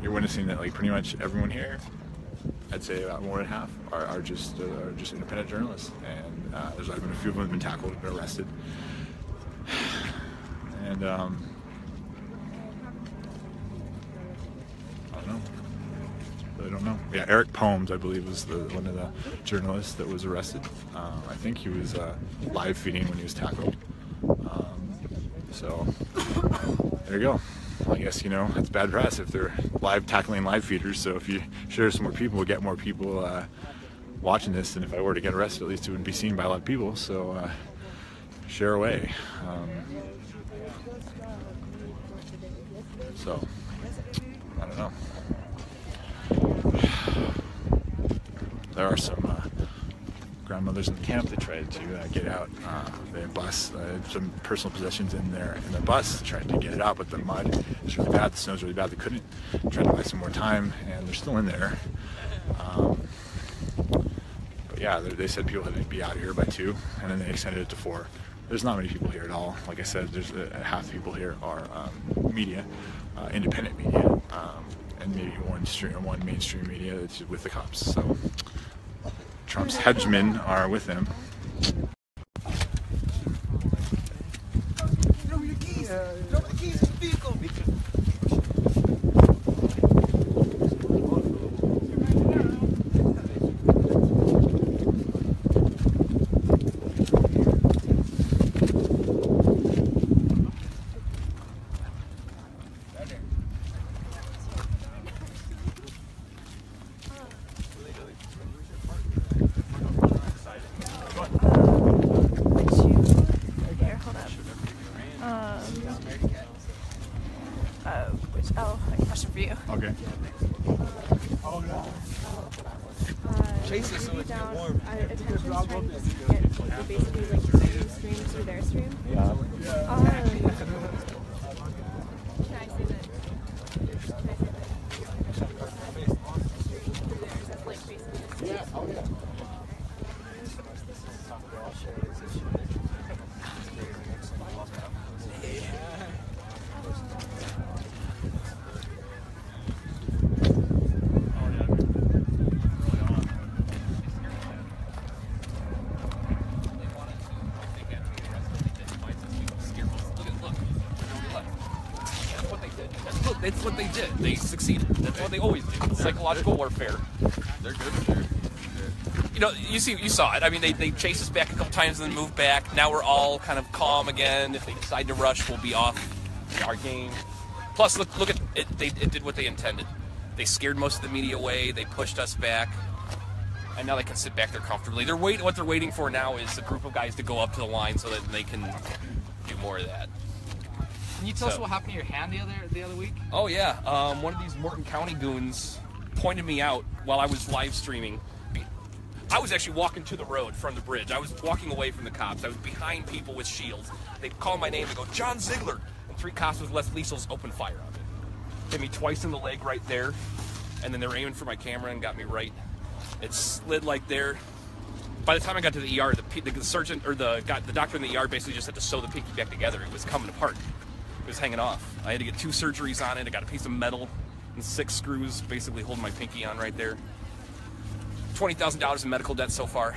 you're witnessing that, like, pretty much everyone here, I'd say about more than half, are just independent journalists. And there's been a few of them have been tackled, been arrested. And I don't know. Really don't know. Yeah, Eric Pomes, I believe, was one of the journalists that was arrested. I think he was live feeding when he was tackled. So there you go. I guess, you know, it's bad press if they're tackling live feeders. So if you share some more people, we'll get more people watching this. And if I were to get arrested, at least it would be seen by a lot of people. So share away. So I don't know. There are some grandmothers in the camp that tried to get out. They bus some personal possessions in the bus, tried to get it out, but the mud is really bad, the snow's really bad, they couldn't. Tried to buy some more time, and they're still in there. But yeah, they said people had to be out of here by 2, and then they extended it to 4. There's not many people here at all. Like I said, there's half the people here are media, independent media, and maybe one mainstream media that's with the cops. So Trump's henchmen are with him. Throw me the keys. Throw the keys to the vehicle. Okay. Chase is so it's warm. Attention's trying to get basically like stream through their stream. Yeah. That's what they did. They succeeded. That's what they always do. Psychological warfare. They're good. You know, you saw it. I mean, they chased us back a couple times and then moved back. Now we're all kind of calm again. If they decide to rush, we'll be off our game. Plus, look at it. It did what they intended. They scared most of the media away. They pushed us back, and now they can sit back there comfortably. What they're waiting for now is a group of guys to go up to the line so that they can do more of that. Can you tell us what happened to your hand the other week? Oh yeah, one of these Morton County goons pointed me out while I was live streaming. I was actually walking to the road from the bridge. I was walking away from the cops. I was behind people with shields. They call my name and go, "John Ziegler!" And 3 cops with less lethals opened fire on me. Hit me twice in the leg right there, and then they were aiming for my camera and got me right. It slid like there. By the time I got to the ER, the surgeon or the doctor in the ER basically just had to sew the pinky back together. It was coming apart. It was hanging off. I had to get 2 surgeries on it. I got a piece of metal and 6 screws basically holding my pinky on right there. $20,000 in medical debt so far.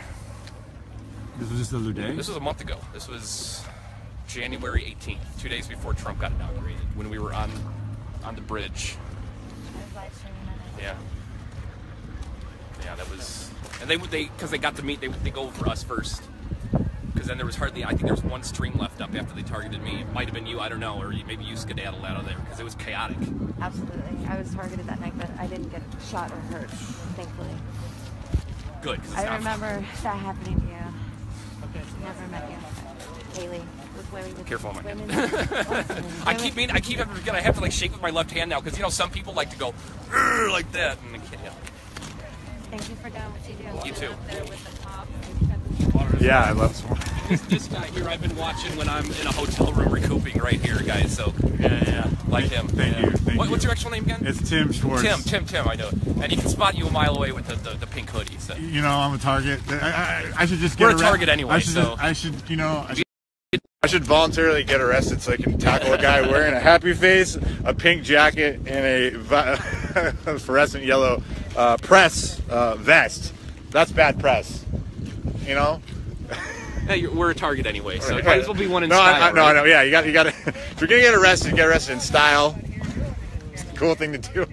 This was just the other day? This was a month ago. This was January 18th, 2 days before Trump got inaugurated, when we were on the bridge. Yeah. Yeah, that was, and they because they got to meet, they go for us first. Because then there was hardly, I think there was one stream left up after they targeted me. It might have been you, I don't know, or maybe you skedaddled out of there because it was chaotic. Absolutely. I was targeted that night, but I didn't get shot or hurt, thankfully. Good. I remember that happening to you. Okay. Never met you. Haley was wearing the Careful on my hand. I keep having to forget I have to like shake with my left hand now because you know some people like to go like that and they can't. Yeah. Thank you for doing what you do. You too. Yeah, I love this one. This guy here I've been watching when I'm in a hotel room recouping right here, guys. So yeah, like him. Thank you. What's your actual name again? It's Tim Schwartz. Tim. I know. And he can spot you a mile away with the pink hoodie. So you know I'm a target. I should just get We're a target anyway. I should voluntarily get arrested so I can tackle a guy wearing a happy face, a pink jacket, and a fluorescent yellow press vest. That's bad press. You know? Hey, we're a target anyway, so it might as well be one in no, style. I know. Yeah, you got to. If you're gonna get arrested in style. It's a cool thing to do.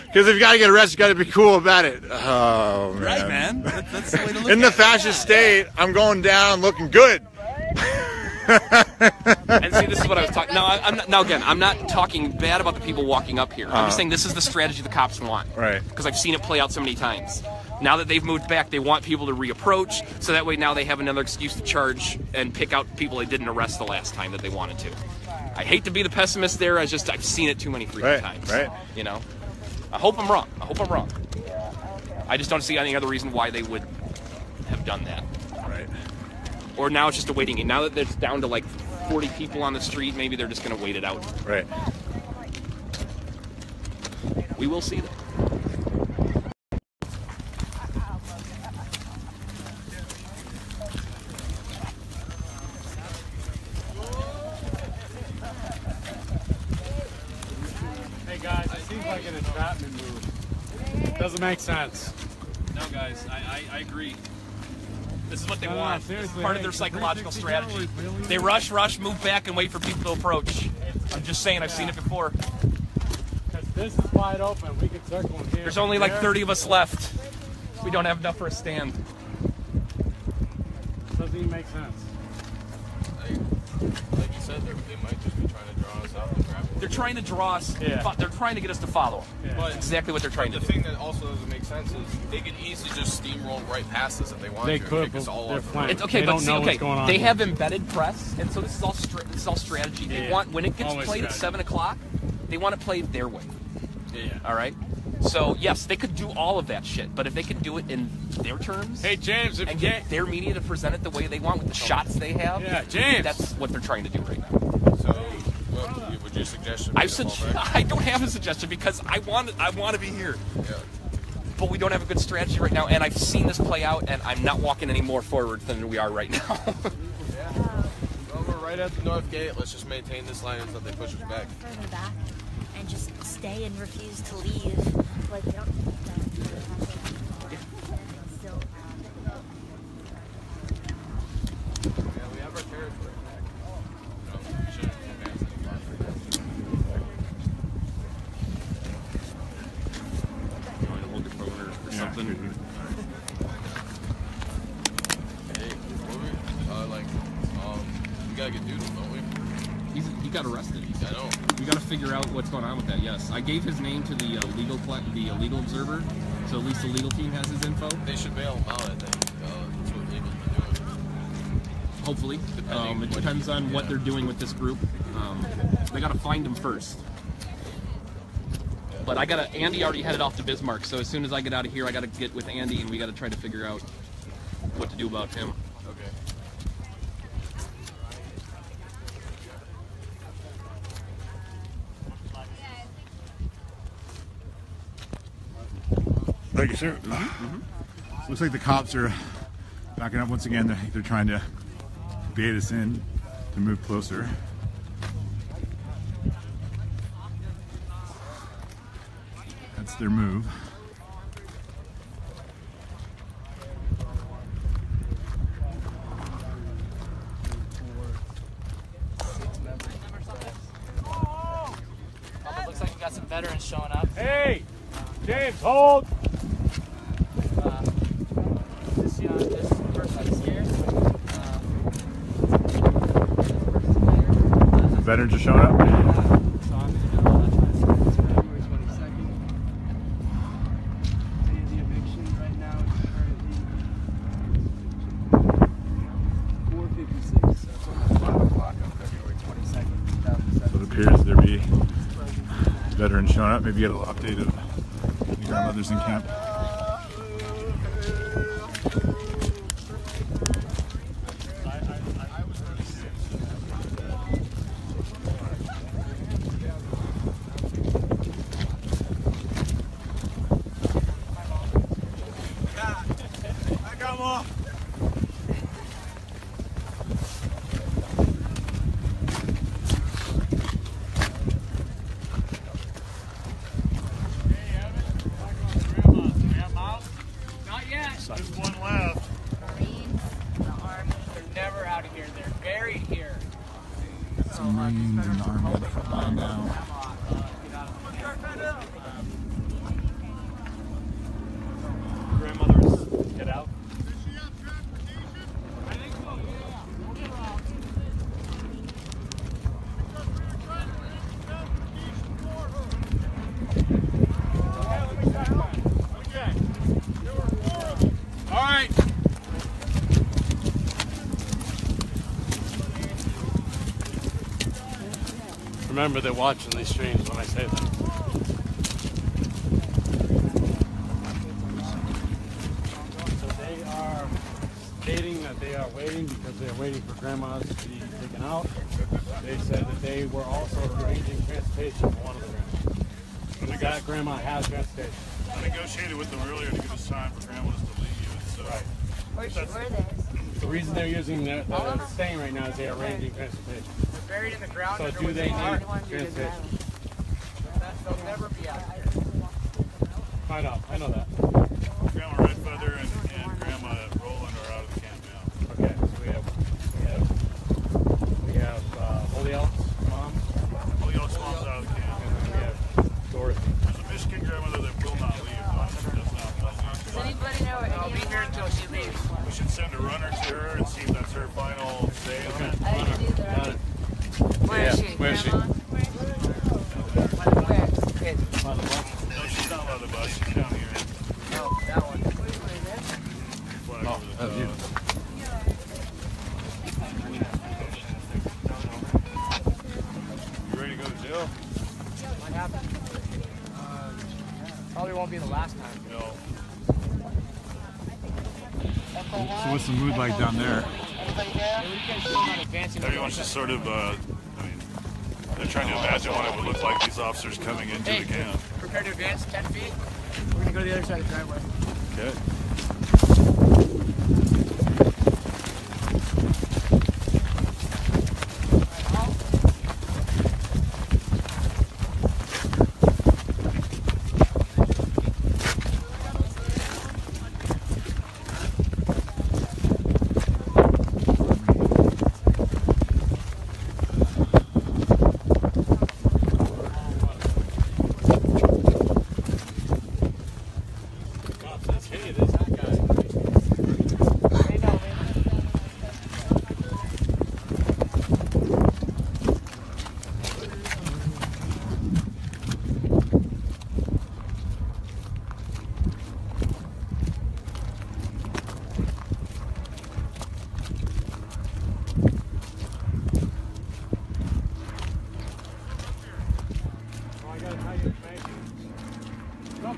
Because if you got to get arrested, you got to be cool about it. Oh man. Right, man. That's the way to look in the fascist state, I'm going down looking good. And see, this is what I was talking. I'm not talking bad about the people walking up here. I'm just saying this is the strategy the cops want. Right. Because I've seen it play out so many times. Now that they've moved back, they want people to reapproach, so that way now they have another excuse to charge and pick out people they didn't arrest the last time that they wanted to. I hate to be the pessimist there. I've seen it too many freaking times. Right. You know. I hope I'm wrong. I just don't see any other reason why they would have done that. Right. Or now it's just a waiting game. Now that it's down to like 40 people on the street, maybe they're just going to wait it out. Right. We will see that. Hey guys, it seems like an entrapment move. Doesn't make sense. No, guys, I agree. This is what they No, want. seriously, This is part of their psychological strategy. They rush, move back, and wait for people to approach. I'm just saying, I've seen it before. Because this is wide open. We can circle in here. There's only like 30 of us left. We don't have enough for a stand. Doesn't even make sense. Like you said, they might just be trying to draw us out and grab it. They're trying to draw us. Yeah. They're trying to get us to follow. Yeah. That's exactly what they're trying to do. The thing that also doesn't make sense is they could easily just steamroll right past us if they wanted They to. could, and kick us all they're off the flank. road. It's okay, They but don't see, know okay, what's going on they here. have embedded press, and so this is all strategy. They Yeah. want when it gets Always played at strategy. 7 o'clock, they want to play it their way. Yeah. All right. So yes, they could do all of that shit, but if they can do it in their terms, Hey James, if and you get their media to present it the way they want with the shots they have, Yeah, James. that's what they're trying to do right now. So, what would your suggestion be? I don't have a suggestion because I want to be here. Yeah. But we don't have a good strategy right now, and I've seen this play out, and I'm not walking any more forward than we are right now. Well, we're right at the north gate. Let's just maintain this line until they push us back. Further back and just stay and refuse to leave. Like, they don't. Still. Yeah, we have our territory back. We shouldn't advance any farther. You want to hold your perimeter or something? Hey, we gotta get Doodle, don't we? He got arrested. I know. We got to figure out what's going on with that. Yes, I gave his name to the legal observer, so at least the legal team has his info. They should bail him out, I think. That's what legal's been doing. Hopefully, it depends on what they're doing with this group. They got to find him first. But Andy already headed off to Bismarck, so as soon as I get out of here, I got to get with Andy, and we got to try to figure out what to do about him. Okay. Thank you, sir. Looks like the cops are backing up once again. They're trying to bait us in to move closer. That's their move. veterans showing up. Hey, James, hold. This person's here. Veterans are showing up. So it appears there be veterans showing up. Maybe get a little update of the grandmothers in camp. There's one left. Marines, the Army, they're never out of here. They're buried here. The Marines and the Army on the front line now. Grandmothers, get out. All right. Remember, they're watching these streams when I say that. So they are stating that they are waiting because they're waiting for grandmas to be taken out. They said that they were also arranging transportation for one of the grandmas. That grandma has transportation. I negotiated with them earlier to give us time for grandmas to leave. So. Right. Where they? The reason they're using they're staying right now is they're arranging transportation. They're buried in the ground. So do they need transportation? They'll never be out here. I know that. Grandma Redfeather and Grandma Roland are out of the camp now. Okay, so we have Holy Elk's mom. Holy Elk's mom's out of the camp. And then we have Dorothy. There's a Michigan grandmother that will not leave. Does anybody know where I'll be here until she leaves. We should send a runner to her and see if that's her final say on it. Got it. Where is she? Where is she? No, she's not on the bus. She's down here. Oh, that one. Flag over the that's you. You ready to go to jail? Might happen. Probably won't be the last time. No. So what's the mood like down there? Everyone's just sort of, I mean, they're trying to imagine what it would look like, these officers coming into the camp. Prepare to advance 10 feet. We're going to go to the other side of the driveway. Okay.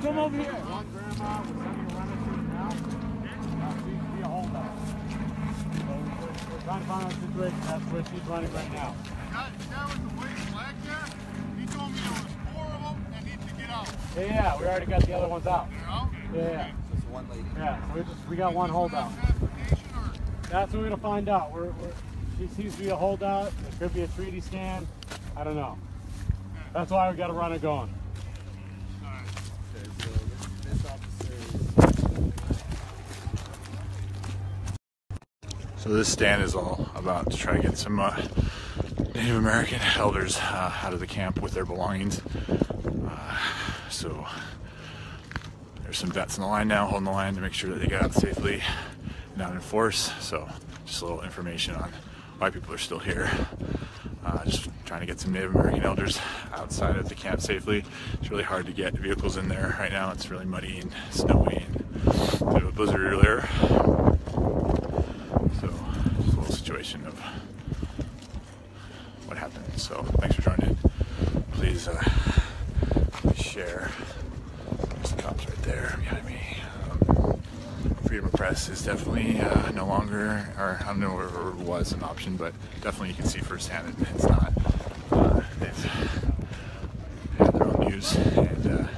Come over here. One grandma, we're sending a runner to now. Seems to be a holdout. So we're trying to find out the situation. That's where she's running right now. That was the white flag there. He told me there was 4 of them that need to get out. Yeah, we already got the other ones out. Yeah. Just one lady. Yeah, so we got one holdout. That's what we're gonna find out. She seems to be a holdout. It could be a treaty scan. I don't know. That's why we got a runner going. So this stand is all about to try to get some Native American elders out of the camp with their belongings. So there's some vets on the line now, holding the line to make sure that they get out safely, not in force. So just a little information on why people are still here. Just trying to get some Native American elders outside of the camp safely. It's really hard to get vehicles in there right now. It's really muddy and snowy and a bit of a blizzard earlier. So just a little situation of what happened. So thanks for joining in. Please share. There's the cops right there behind me. Freedom of press is definitely no longer, or I don't know if it was an option, but definitely you can see firsthand that it's not. They've had their own news, and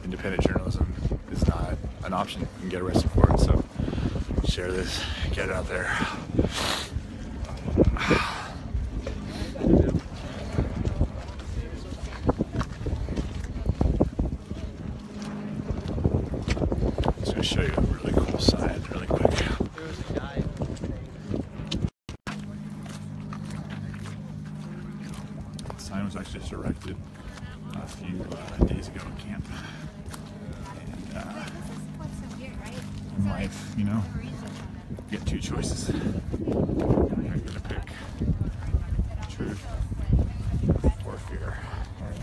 independent journalism is not an option. You can get arrested for it, so share this, get it out there. Show you a really cool sign really quick. The sign was actually just erected a few days ago at camp. And in life, you know, you get two choices. You're gonna pick truth or fear. And,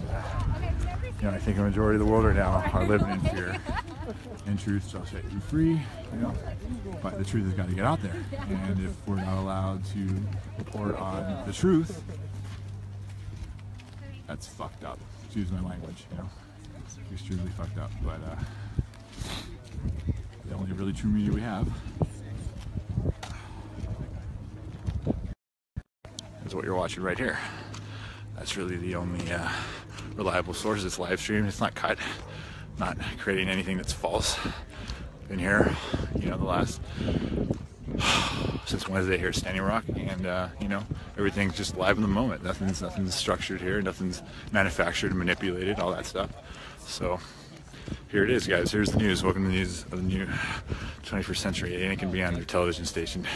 you know, I think a majority of the world right now are living in fear. And truth shall set you free, you know, but the truth has got to get out there. And if we're not allowed to report on the truth, that's fucked up. Excuse my language, you know, it's extremely fucked up. But the only really true media we have is what you're watching right here. That's really the only reliable source. It's live streamed. It's not cut. Not creating anything that's false. Been here, you know, the last since Wednesday here at Standing Rock, and you know, everything's just live in the moment. Nothing's structured here. Nothing's manufactured and manipulated. All that stuff. So here it is, guys. Here's the news. Welcome to the news of the new 21st century. It ain't gonna be on their television station.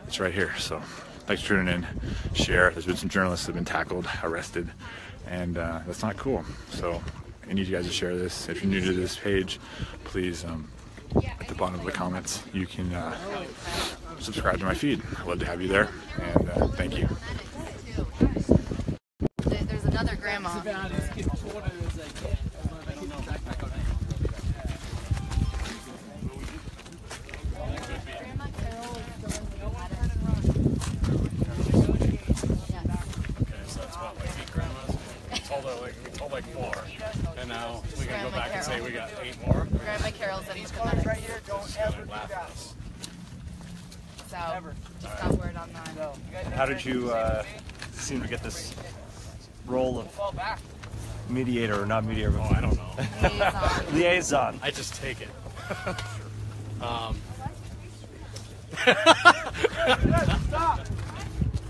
It's right here. So thanks for tuning in. Share. There's been some journalists that have been tackled, arrested, and that's not cool. So I need you guys to share this. If you're new to this page, please, at the bottom of the comments, you can subscribe to my feed. I'd love to have you there, and thank you. There's another grandma. We told like 4, and now we can go back and say we got 8 more. Grandma Carol's in each right here. Don't ever do that. So just got word on that. How did you seem to get this role of mediator or not mediator? Oh, I don't know. Liaison. I just take it.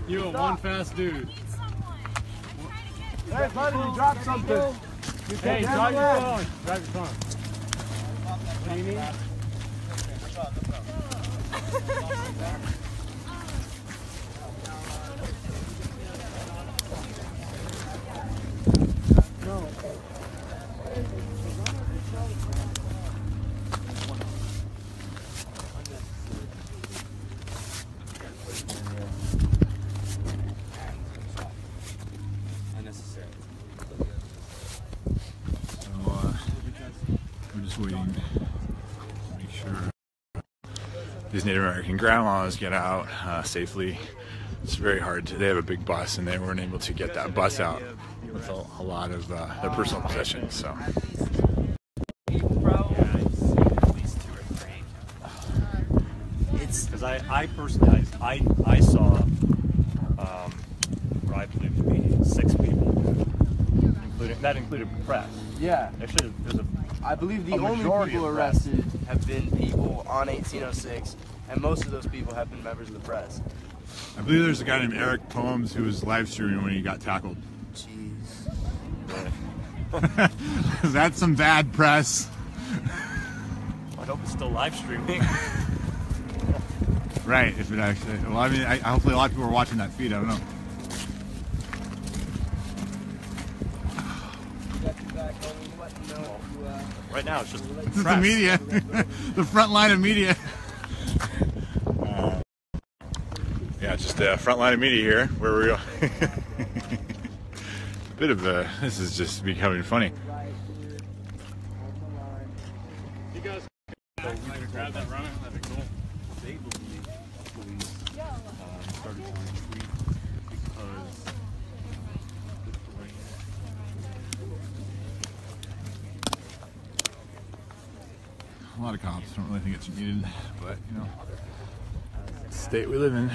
You a one fast dude. Hey, buddy, you dropped something. Hey, drive your phone. Drive your phone. What do you need? Waiting to make sure these Native American grandmas get out safely. It's very hard they have a big bus and they weren't able to get that bus out with a lot of their personal possessions. So It's because I personally I saw what I believe to be 6 people, that included press. Yeah. Actually, there's I believe the only people arrested have been people on 1806, and most of those people have been members of the press. I believe there's a guy named Eric Poems who was live streaming when he got tackled. Jeez. That's some bad press. I hope it's still live streaming. Right, if it actually, well, I mean, hopefully a lot of people are watching that feed, I don't know. Right now, it's just the media, the front line of media. Yeah, just the front line of media here, where we go. Bit of a. This is just becoming funny. You guys grab that runner. That'd be cool. They believe police started to retreat because A lot of cops don't really think it's needed, but you know, it's the state we live in.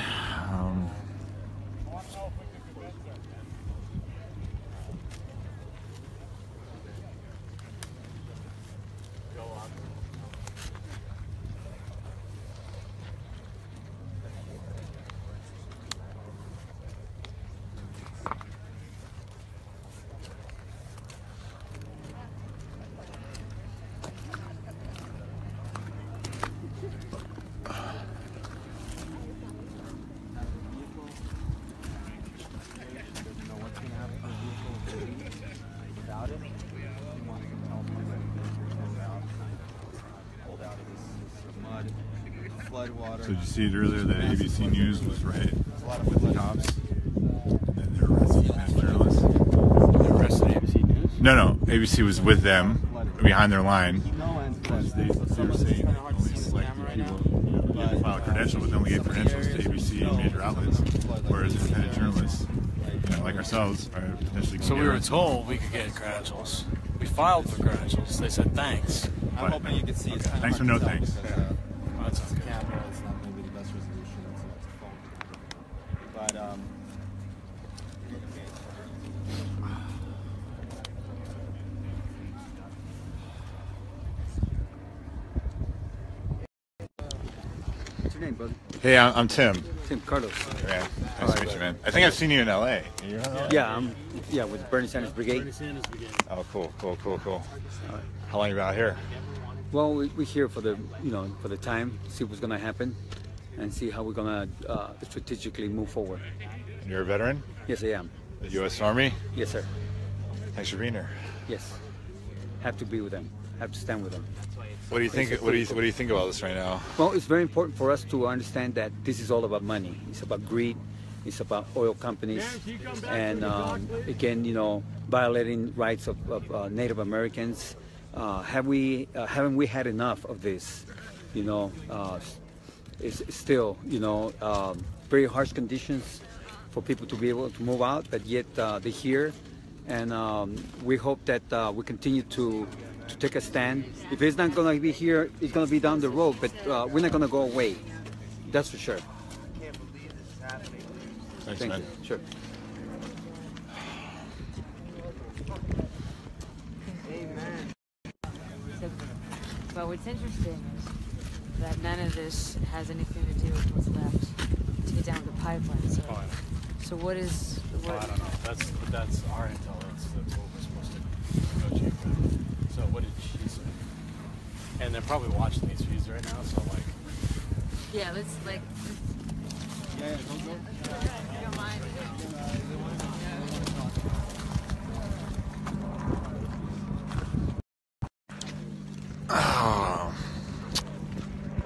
So did you see it earlier that ABC News was right with the cops? And they're arresting as journalists. They arrested ABC News? No, ABC was with them behind their line because they were saying only selected people you file a credential, but they only gave credentials to ABC and major outlets, whereas independent journalists, like ourselves, are potentially. So we were told we could get credentials. We filed for credentials. They said thanks. I'm hoping you can see. Okay. Thanks for no thanks. That's okay. Camera, it's not going to be the best resolution. It's a phone. But what's your name, brother? Hey, I'm Tim. Tim Carlos. Man, nice to meet you, man. I think I've seen you in LA. You're in LA? Yeah, with Bernie Sanders Brigade. Oh, cool. How long you been out here? Well, we're here for the for the time, see what's gonna happen, and see how we're gonna strategically move forward. You're a veteran? Yes, I am. The U.S. Army? Yes, sir. Thanks for being here. Yes. Have to be with them. Have to stand with them. What do you think? What do you think about this right now? Well, it's very important for us to understand that this is all about money. It's about greed. It's about oil companies, and again, violating rights of Native Americans. Haven't we had enough of this? It's still very harsh conditions for people to be able to move out, but yet they're here, and we hope that we continue to take a stand. If it's not going to be here, it's going to be down the road, but we're not going to go away. That's for sure. Thanks, Thank man. you. Sure. Amen. But what's interesting is that none of this has anything to do with what's left to get down the pipeline. So what is? I don't know. That's our intel. That's what we're supposed to negotiate with. So what did she say? And they're probably watching these feeds right now. So like. Yeah, let's like. Yeah, go. Don't mind.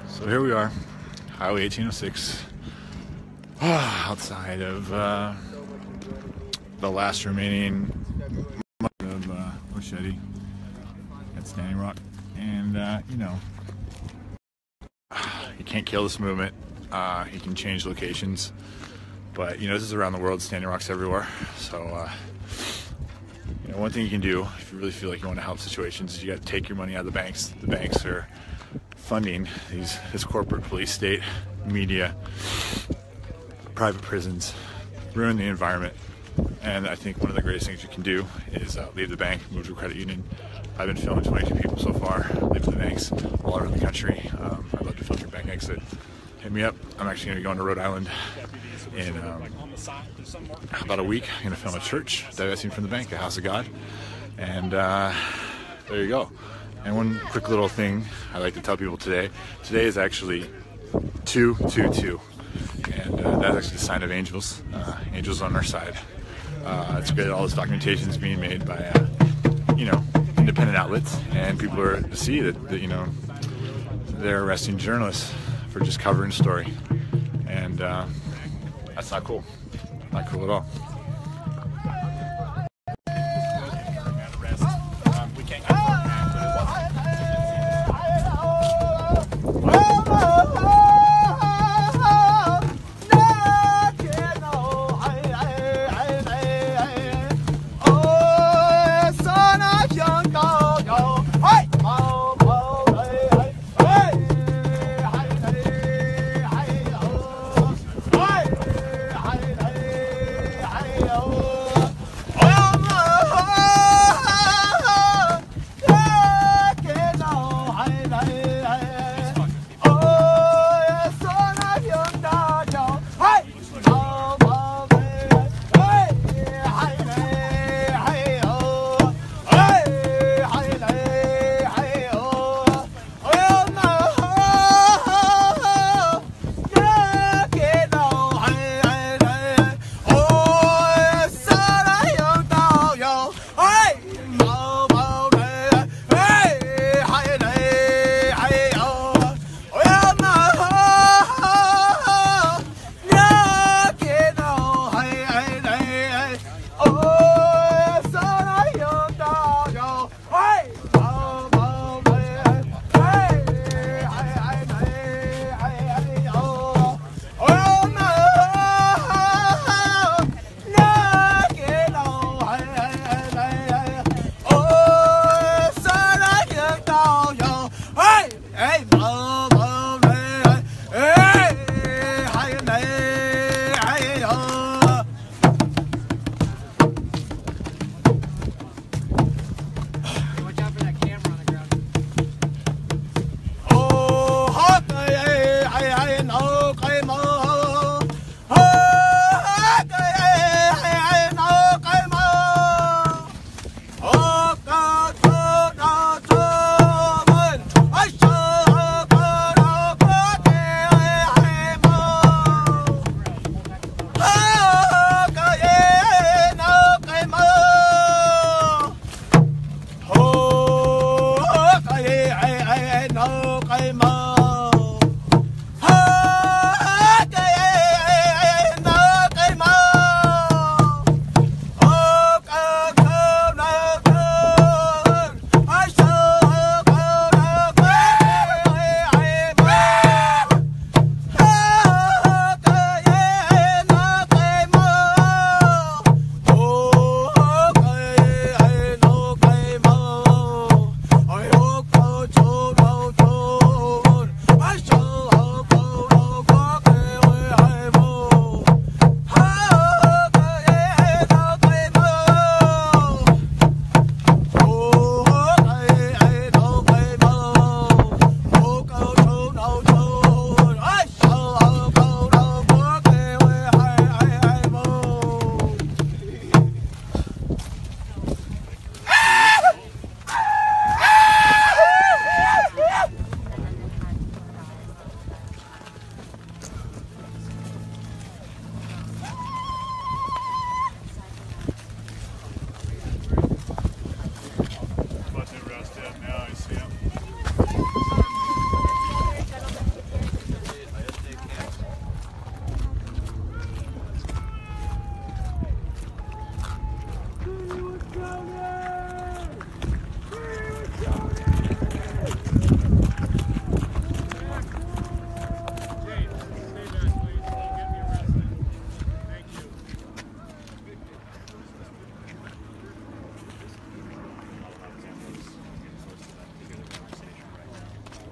So here we are, Highway 1806, outside of the last remaining of Oshedi at Standing Rock, and you can't kill this movement. You can change locations, but this is around the world. Standing Rock's everywhere. So one thing you can do if you really feel like you want to help situations is you got to take your money out of the banks. The banks are funding this corporate police state, media, private prisons, ruin the environment. And I think one of the greatest things you can do is leave the bank, move to a credit union. I've been filming 22 people so far, leaving the banks all over the country. I'd love to film your bank exit. Hit me up. I'm actually going to go into Rhode Island in about a week. I'm going to film a church that I've seen from the bank, a house of God. And there you go. And one quick little thing I like to tell people today. Today is actually 222. And that's actually the sign of angels. Angels on our side. It's great that all this documentation is being made by, independent independent outlets, and people are to see that you know, they're arresting journalists for just covering a story, and that's not cool. Not cool at all. We can't confirm that, but it wasn't.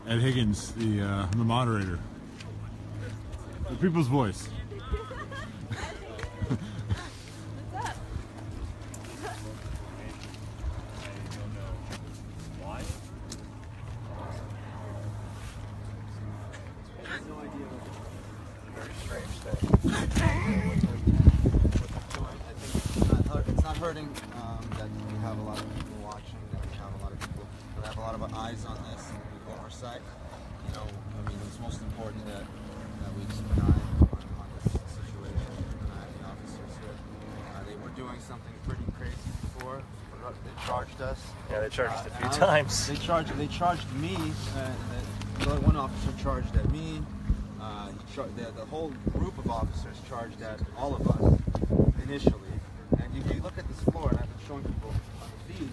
Ed Higgins, the moderator, the people's voice. It's not hurting that we have a lot of people watching, that we have a lot of people, we have a lot of eyes on this and oversight. You know, I mean, it's most important that we keep an eye on this situation, keep an eye on the officers here. They were doing something pretty crazy before. They charged us. Yeah, they charged us a few times. They charged me. One officer charged at me. The whole group of officers charged at all of us initially. And if you look at this floor, and I've been showing people on the feed,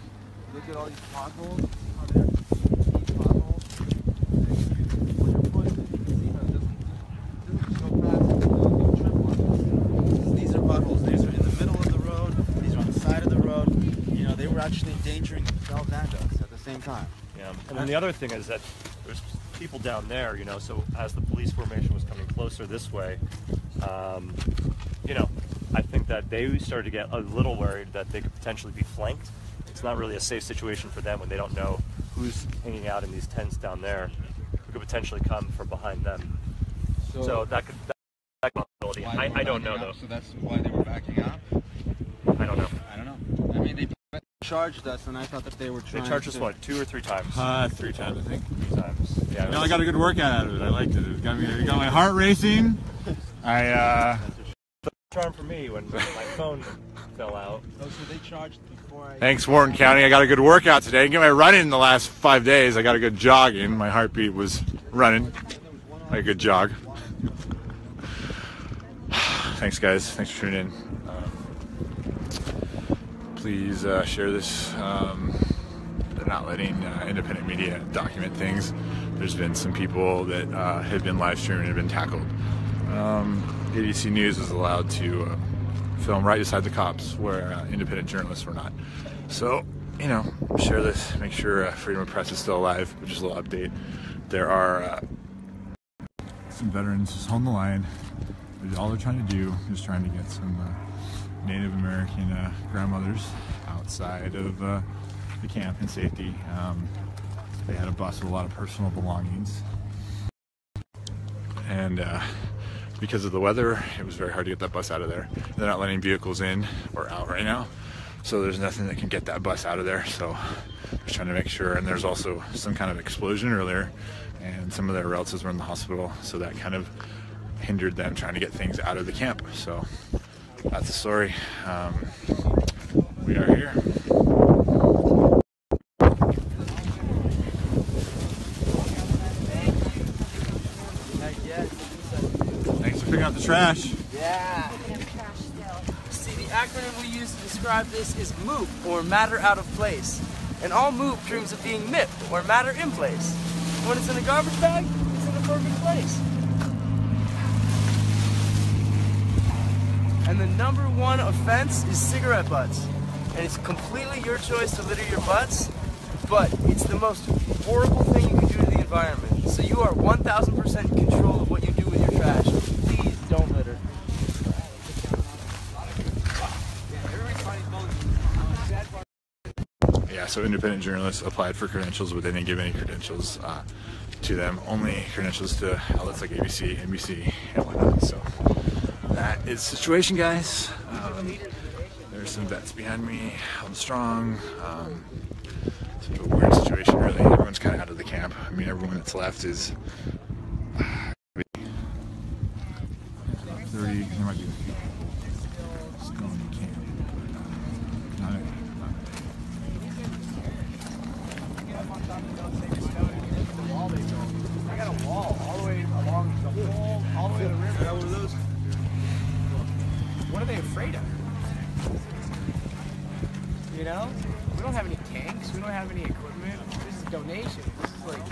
look at all these potholes. How they're deep potholes. When you're pushing, you can see how it doesn't go fast. You trip on them. These are potholes. These are in the middle of the road. These are on the side of the road. You know, they were actually endangering themselves and us at the same time. Yeah, and then the other thing is that there's people down there, you know, so as the police formation was coming closer this way, you know, I think that they started to get a little worried that they could potentially be flanked. It's not really a safe situation for them when they don't know who's hanging out in these tents down there who could potentially come from behind them. So that could be a possibility. I don't know, though. So that's why they were backing up? I don't know. I don't know. I mean, they charged us, and I thought that they were trying They charged us, what, 2 or 3 times? 3 times, I think. 3 times. Yeah. You know, I got a good workout out of it. I liked it. It got my heart racing. Charm for me when my phone fell out. Oh, so they charged before I... Thanks, Wharton County. I got a good workout today. I didn't get my running in the last 5 days. I got a good jog in. My heartbeat was running. Like a good jog. Thanks, guys. Thanks for tuning in. Please share this. They're not letting independent media document things. There's been some people that have been live streaming and have been tackled. ABC News was allowed to film right beside the cops where independent journalists were not. So, you know, share this. Make sure freedom of press is still alive, which is a little update. There are some veterans just holding the line. All they're trying to do is trying to get some Native American grandmothers outside of the camp in safety. They had a bus with a lot of personal belongings. And because of the weather, it was very hard to get that bus out of there. They're not letting vehicles in or out right now, so there's nothing that can get that bus out of there. So they're trying to make sure, and there's also some kind of explosion earlier, and some of their relatives were in the hospital, so that kind of hindered them trying to get things out of the camp. So that's the story. We are here. Thanks for picking up the trash. Yeah. See, the acronym we use to describe this is MOOP, or matter out of place. And all MOOP dreams of being MIP, or matter in place. When it's in a garbage bag, it's in the perfect place. And the #1 offense is cigarette butts. And it's completely your choice to litter your butts, but it's the most horrible thing you can do to the environment. So you are 1000% in control of what you do with your trash. Please don't litter. Yeah, so independent journalists applied for credentials, but they didn't give any credentials to them. Only credentials to outlets like ABC, NBC, and whatnot. So that is the situation, guys. There's some vets behind me, holding strong. It's a weird situation, really. Everyone's kind of out of the camp. I mean, everyone that's left is 30. There might be a few still in the camp. I got a wall all the way along the whole, all the way to the river. One of those. What are they afraid of? You know? We don't have any tanks. We don't have any equipment. This is donation. This is like...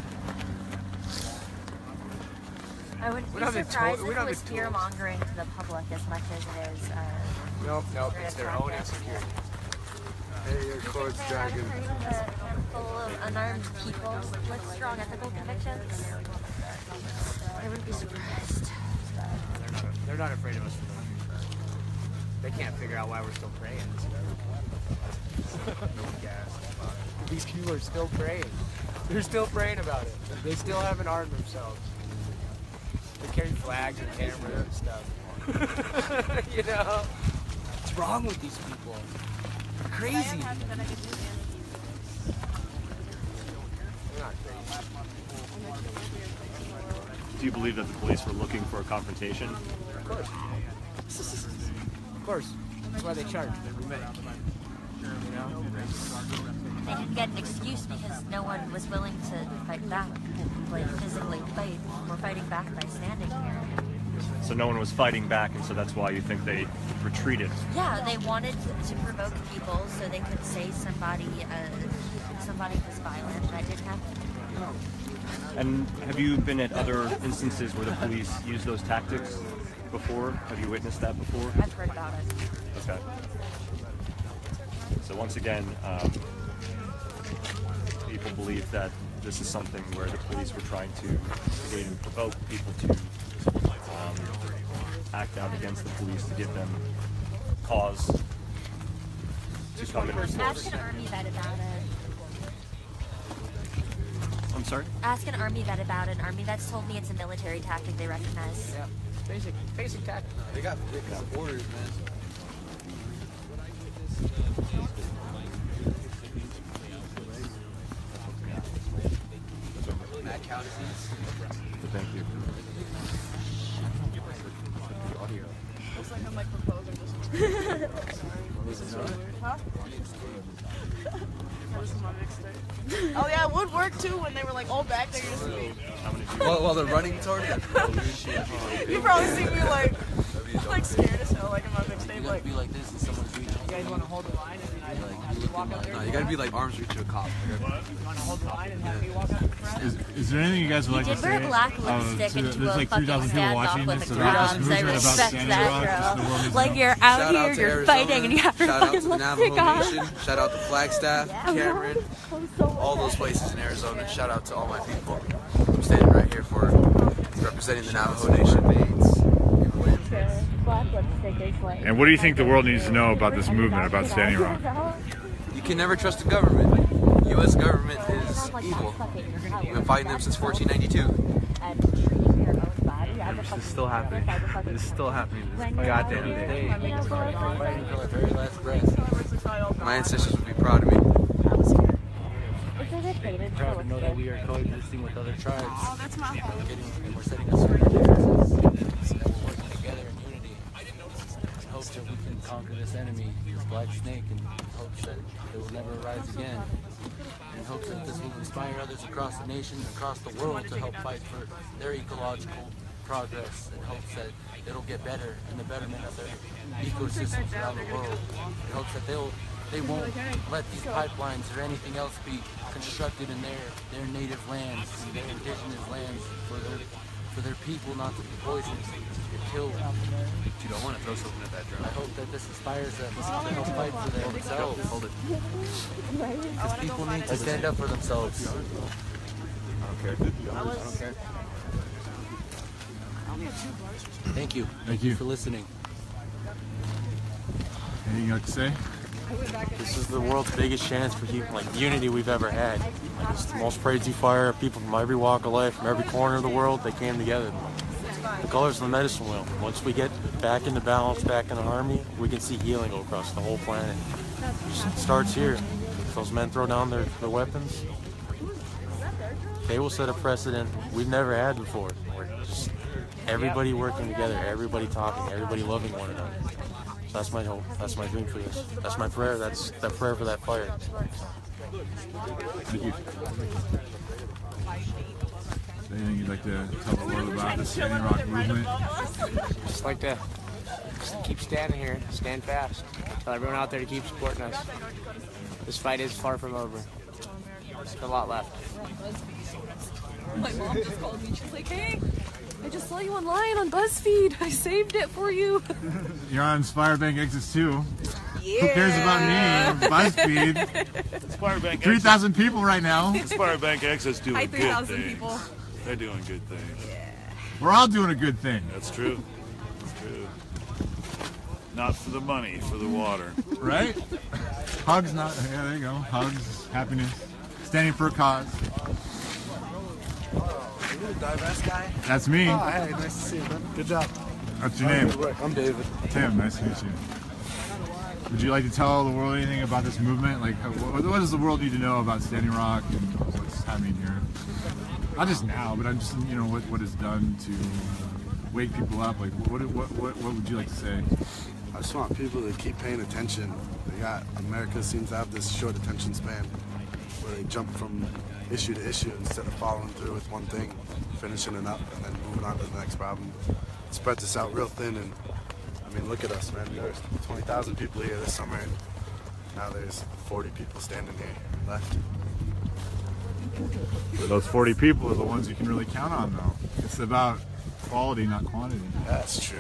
I wouldn't be surprised if it was fear-mongering to the public as much as it is... Nope, it's their own insecurity. Hey, your court's dragging. Full of unarmed people with strong ethical convictions. I wouldn't be surprised. They're not afraid of us for that. They can't figure out why we're still praying. No gas. These people are still praying. They're still praying about it. They still haven't armed themselves. They carry flags and cameras and stuff. You know? What's wrong with these people? They're crazy. They're not crazy. Do you believe that the police were looking for a confrontation? Of course. Of course. That's why they charge. They're remittance. You know? they didn't get an excuse because no one was willing to fight back, like physically fight. We're fighting back by standing here. So no one was fighting back, and so that's why you think they retreated. Yeah, they wanted to provoke people so they could say somebody was violent. That didn't happen. And have you been at other instances where the police use those tactics before? Have you witnessed that before? I've heard about it. Okay. So once again, people believe that this is something where the police were trying to instigate and provoke people to act out against the police to give them cause to come and enforce. Ask an army vet about it. I'm sorry? Ask an army vet about it. An army vet's told me it's a military tactic they recognize. Yeah, basic tactic. They got orders, man. Matt Cowdesees. Thank you. Audio. Looks like I'm like proposing this one. Huh? This is my mixtape. Oh yeah, it would work too when they were like all back there. While they're running toward it. You probably see me like scared as hell, like in my mixtape. You gotta be like this and someone's reaching. You guys want to hold the line and have me walk up there? No, you gotta be like arms reach to a cop. You want to hold the line and have me walk up in front? Is there anything you guys would like to say? You did wear black lipstick into there's a like fucking 3,000 people standoff watching with this. the So about this drums. I movement about respect Standing that, Rock. Just the world needs to Like know. you're out here, you're fighting, and you have your Shout out fucking to the lipstick Navajo on. Nation. Shout out to Flagstaff, Cameron, all those places in Arizona. Shout out to all my people. I'm standing right here for representing the Navajo Nation. And what do you think the world needs to know about this movement, about Standing Rock? You can never trust the government. U.S. government is evil. We've been fighting them since 1492. This is still happening. This is still happening to this goddamn day. Fighting till our very last breath. My ancestors would be proud of me. Proud to know that we are coexisting with other tribes. Oh, that's my home. And we're setting us certain differences. And we're working together in unity. In hopes that we can conquer this enemy, this black snake, and hopes that it will never arise again. In hopes that this will inspire others across the nation, across the world, to help fight for their ecological progress, in hopes that it'll get better in the betterment of their ecosystems around the world. In hopes that they won't let these pipelines or anything else be constructed in their native lands, their indigenous lands, for their people not to be poisoned or killed. You don't want to throw something at that drum. I hope that this inspires them to help fight for themselves. Hold it. Because people need to stand up for themselves. I don't care. Thank you. Thank you for listening. Anything you'd like to say? This is the world's biggest chance for unity we've ever had. It's the most crazy fire. People from every walk of life, from every corner of the world, they came together. The colors of the medicine wheel. Once we get back into balance, back into harmony, we can see healing go across the whole planet. It starts here. If those men throw down their weapons, they will set a precedent we've never had before. We're just everybody working together, everybody talking, everybody loving one another. So that's my hope. That's my dream for this. That's my prayer. That's that prayer for that fire. Thank you. Anything you'd like to tell the world about the Standing Rock movement? Just like to keep standing here, stand fast. Tell everyone out there to keep supporting us. This fight is far from over. There's a lot left. My mom just called me. She's like, "Hey, I just saw you online on BuzzFeed. I saved it for you." You're on Firebank Exits too. Yeah. Who cares about me? BuzzFeed. Firebank 3,000 people right now. Firebank Exits doing Hi, good 3,000 things. people. They're doing good things. We're all doing a good thing. That's true. That's true. Not for the money, for the water. Right? Hugs, not. Yeah, there you go. Hugs, happiness, standing for a cause. Are you the divest guy? That's me. Oh, hey, nice to see you, man. Good job. What's your name? I'm David. Tim, nice to meet you. Would you like to tell the world anything about this movement? Like, what does the world need to know about Standing Rock and what's happening here? Not just now, but I'm just, what it's done to wake people up. Like, what would you like to say? I just want people to keep paying attention. America seems to have this short attention span. where they jump from issue to issue instead of following through with one thing, finishing it up, and then moving on to the next problem. It spreads us out real thin, and I mean, look at us, man. There's 20,000 people here this summer, and now there's 40 people standing here left. Those 40 people are the ones you can really count on, though. It's about quality, not quantity. That's true.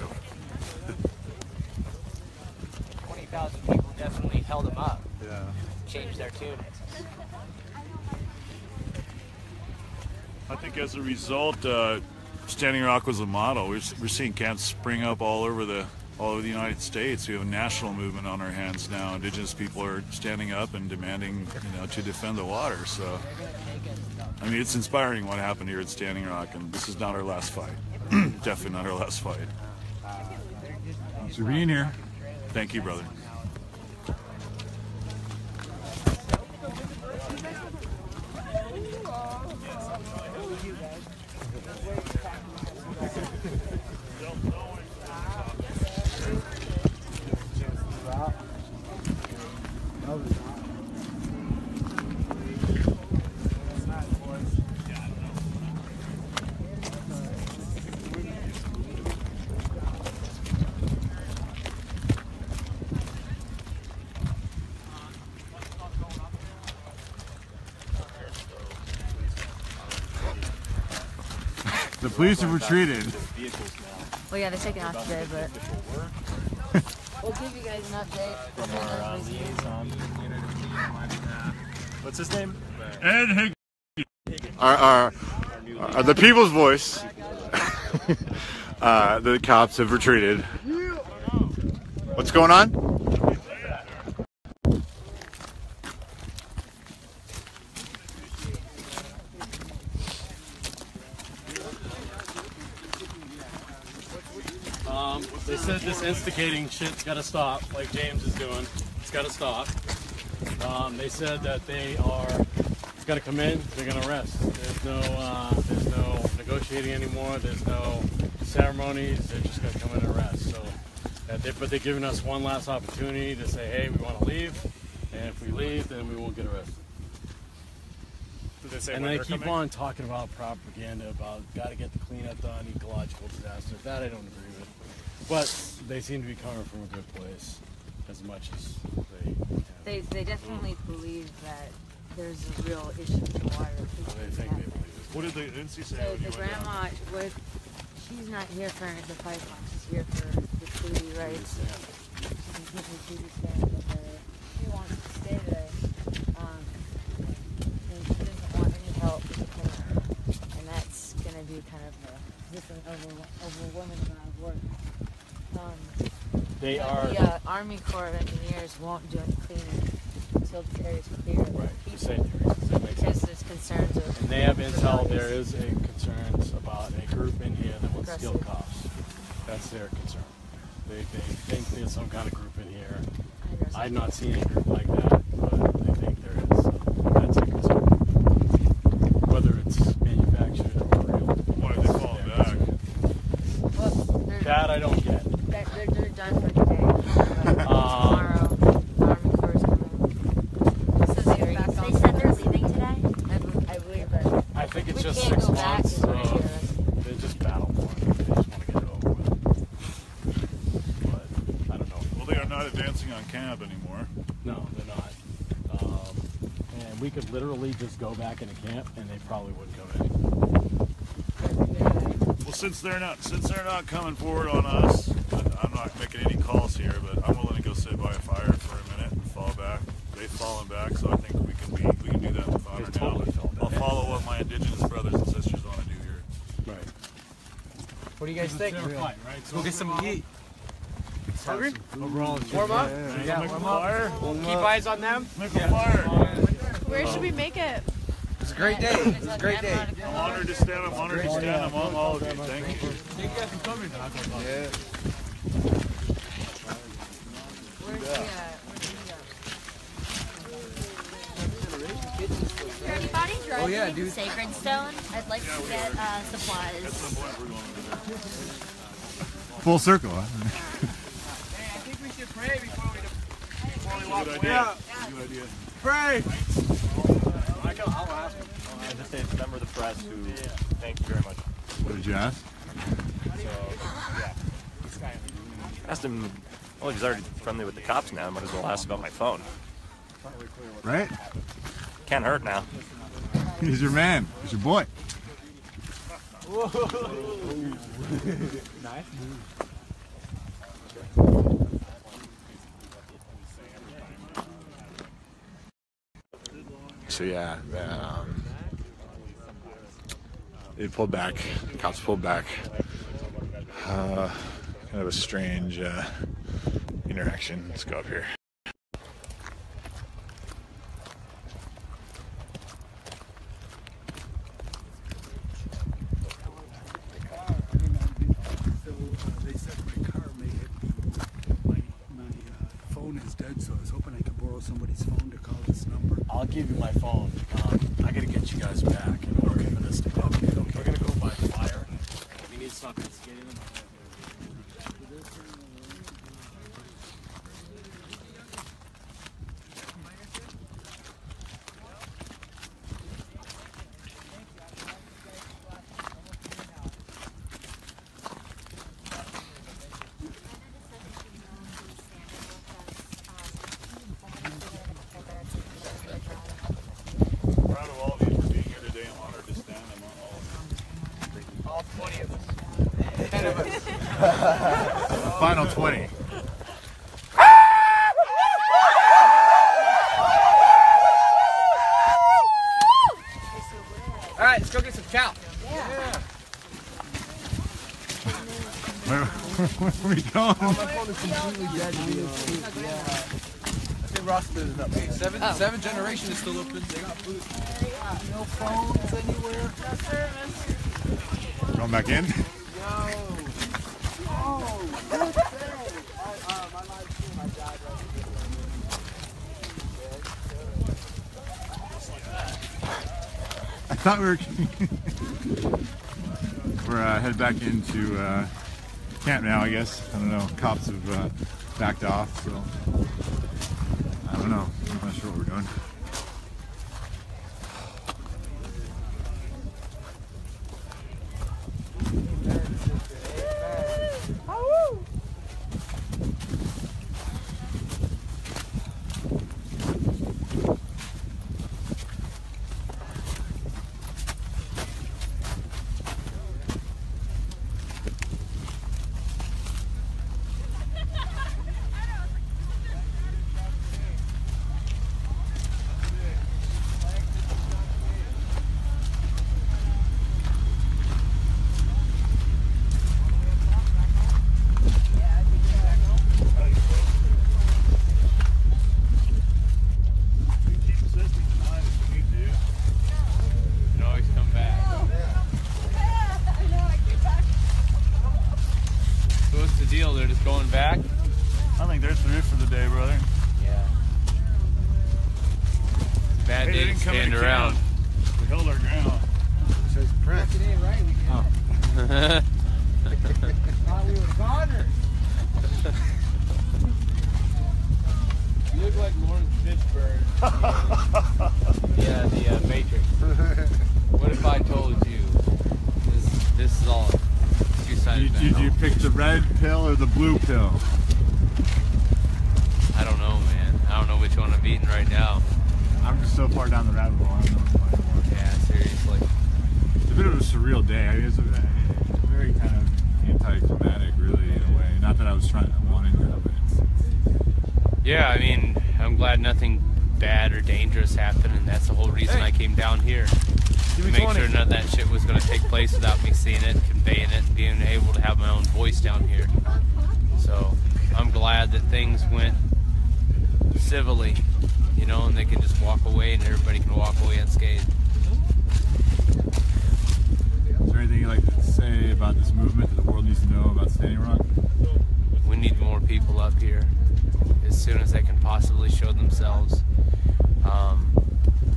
20,000 people definitely held them up. Yeah. Changed their tune. I think as a result, Standing Rock was a model. We're seeing camps spring up all over the United States. We have a national movement on our hands now. Indigenous people are standing up and demanding, to defend the water. So, I mean, it's inspiring what happened here at Standing Rock, and this is not our last fight. Definitely not our last fight. Thanks for being here. Thank you, brother. The police have retreated. Well, yeah, they're taking off today, but we'll give you guys an update. From our liaison. What's his name? Ed Higgins. The people's voice. The cops have retreated. What's going on? They said this instigating shit's got to stop, like James is doing. It's got to stop. They said that it's got to come in. They're going to arrest. There's no negotiating anymore. There's no ceremonies. They're just going to come in and arrest. So, but they're giving us one last opportunity to say, hey, we want to leave, and if we leave, then we won't get arrested. Did they say And when they they're keep coming? on talking about propaganda about got to get the cleanup done, ecological disaster. That I don't agree with. But they seem to be coming from a good place, as much as They definitely believe that there's a real issue with the water. they think they believe it. What did the NC say? So the grandma, she's not here for the pipeline. She's here for the treaty rights. She wants to stay there. And she doesn't want any help with the cleanup. And that's going to be kind of just an overwhelming amount of work. They are. The Army Corps of Engineers won't do any cleaning until the area is clear. Right. Because there's concerns of. And they have intel. There is a concerns about a group in here that wants to steal cops. That's their concern. They think there's some kind of group in here. I've not seen a group like that, but they think there is. So that's a concern. Whether it's manufactured or real. Why are they falling back? That I don't get. They're done for today. Tomorrow, the Army Corps is coming. They said they're leaving today? I believe that. I think it's We just can't 6 go back months. and we're here. They just battle for it. They just want to get it over with. But I don't know. Well, they are not advancing on camp anymore. No, they're not. And we could literally just go back into camp, and they probably wouldn't go in. Well, since they're not coming forward on us, I'm not making any calls here, but I'm willing to go sit by a fire for a minute and fall back. They've fallen back, so I think we can do that with honor now. I'll follow what my indigenous brothers and sisters want to do here. Right. What do you guys think? Fight, right? Go get some heat. Hungry? Overall, Warm up? Yeah, warm up. Keep eyes on them. Make a fire. Where should we make it? It's a great day. It's a great day. I'm honored to stand among all of you. Thank you. Thank you guys for coming. Yeah. Is there anybody driving the Sacred Stone? I'd like to get supplies. Full circle, huh? I think we should pray before we walk Good away. idea. Good idea. Pray. I'll ask him. I just say it's a member of the press who, thank you very much. What did you ask? So, yeah. Asked him, well, he's already friendly with the cops now. I might as well ask about my phone. Right? Can't hurt now. He's your man. He's your boy. Nice. So yeah, they pulled back. The cops pulled back. Kind of a strange interaction. Let's go up here. They said my car my phone is dead, so I was hoping I could borrow somebody's phone to call this number. I'll give you my phone. I gotta get you guys back in order for this to go. Okay. We're gonna go by fire. We need to stop instigating them. Proud of all of you for being here today. I'm honored to stand among all of you. All 20 of us. 10 of us. Final 20. All right, let's go get some chow. Where are we going? My phone is completely dead. I think Ross lit it up. Hey, seven generation is still open. They got food. No phones anywhere. No service. Going back in? I thought we were we're headed back into camp now, I guess. I don't know. Cops have backed off, so I don't know. I'm not sure what we're doing. Deal, they're just going back? I think they're through for the day, brother. Yeah. Bad day to stand around. We held our ground. It says press. It ain't right. Oh. Thought we were goners. You look like Lawrence Fishburne. Yeah, the Matrix. What if I told you this is all two-sided? Did you pick the red pill or the blue pill? I don't know, man. I don't know which one I'm eating right now. I'm just so far down the rabbit hole. I don't know what's going on. Yeah, seriously. It's a bit of a surreal day. I mean, it's a very kind of anticlimactic, really, in a way. Not that I was wanting to, but Yeah, I mean, I'm glad nothing bad or dangerous happened, and that's the whole reason I came down here. To make sure none of that shit was going to take place without me seeing it, conveying it, and being able to have my own voice down here. So I'm glad that things went civilly, you know, and they can just walk away and everybody can walk away unscathed. Is there anything you'd like to say about this movement that the world needs to know about Standing Rock? We need more people up here as soon as they can possibly show themselves.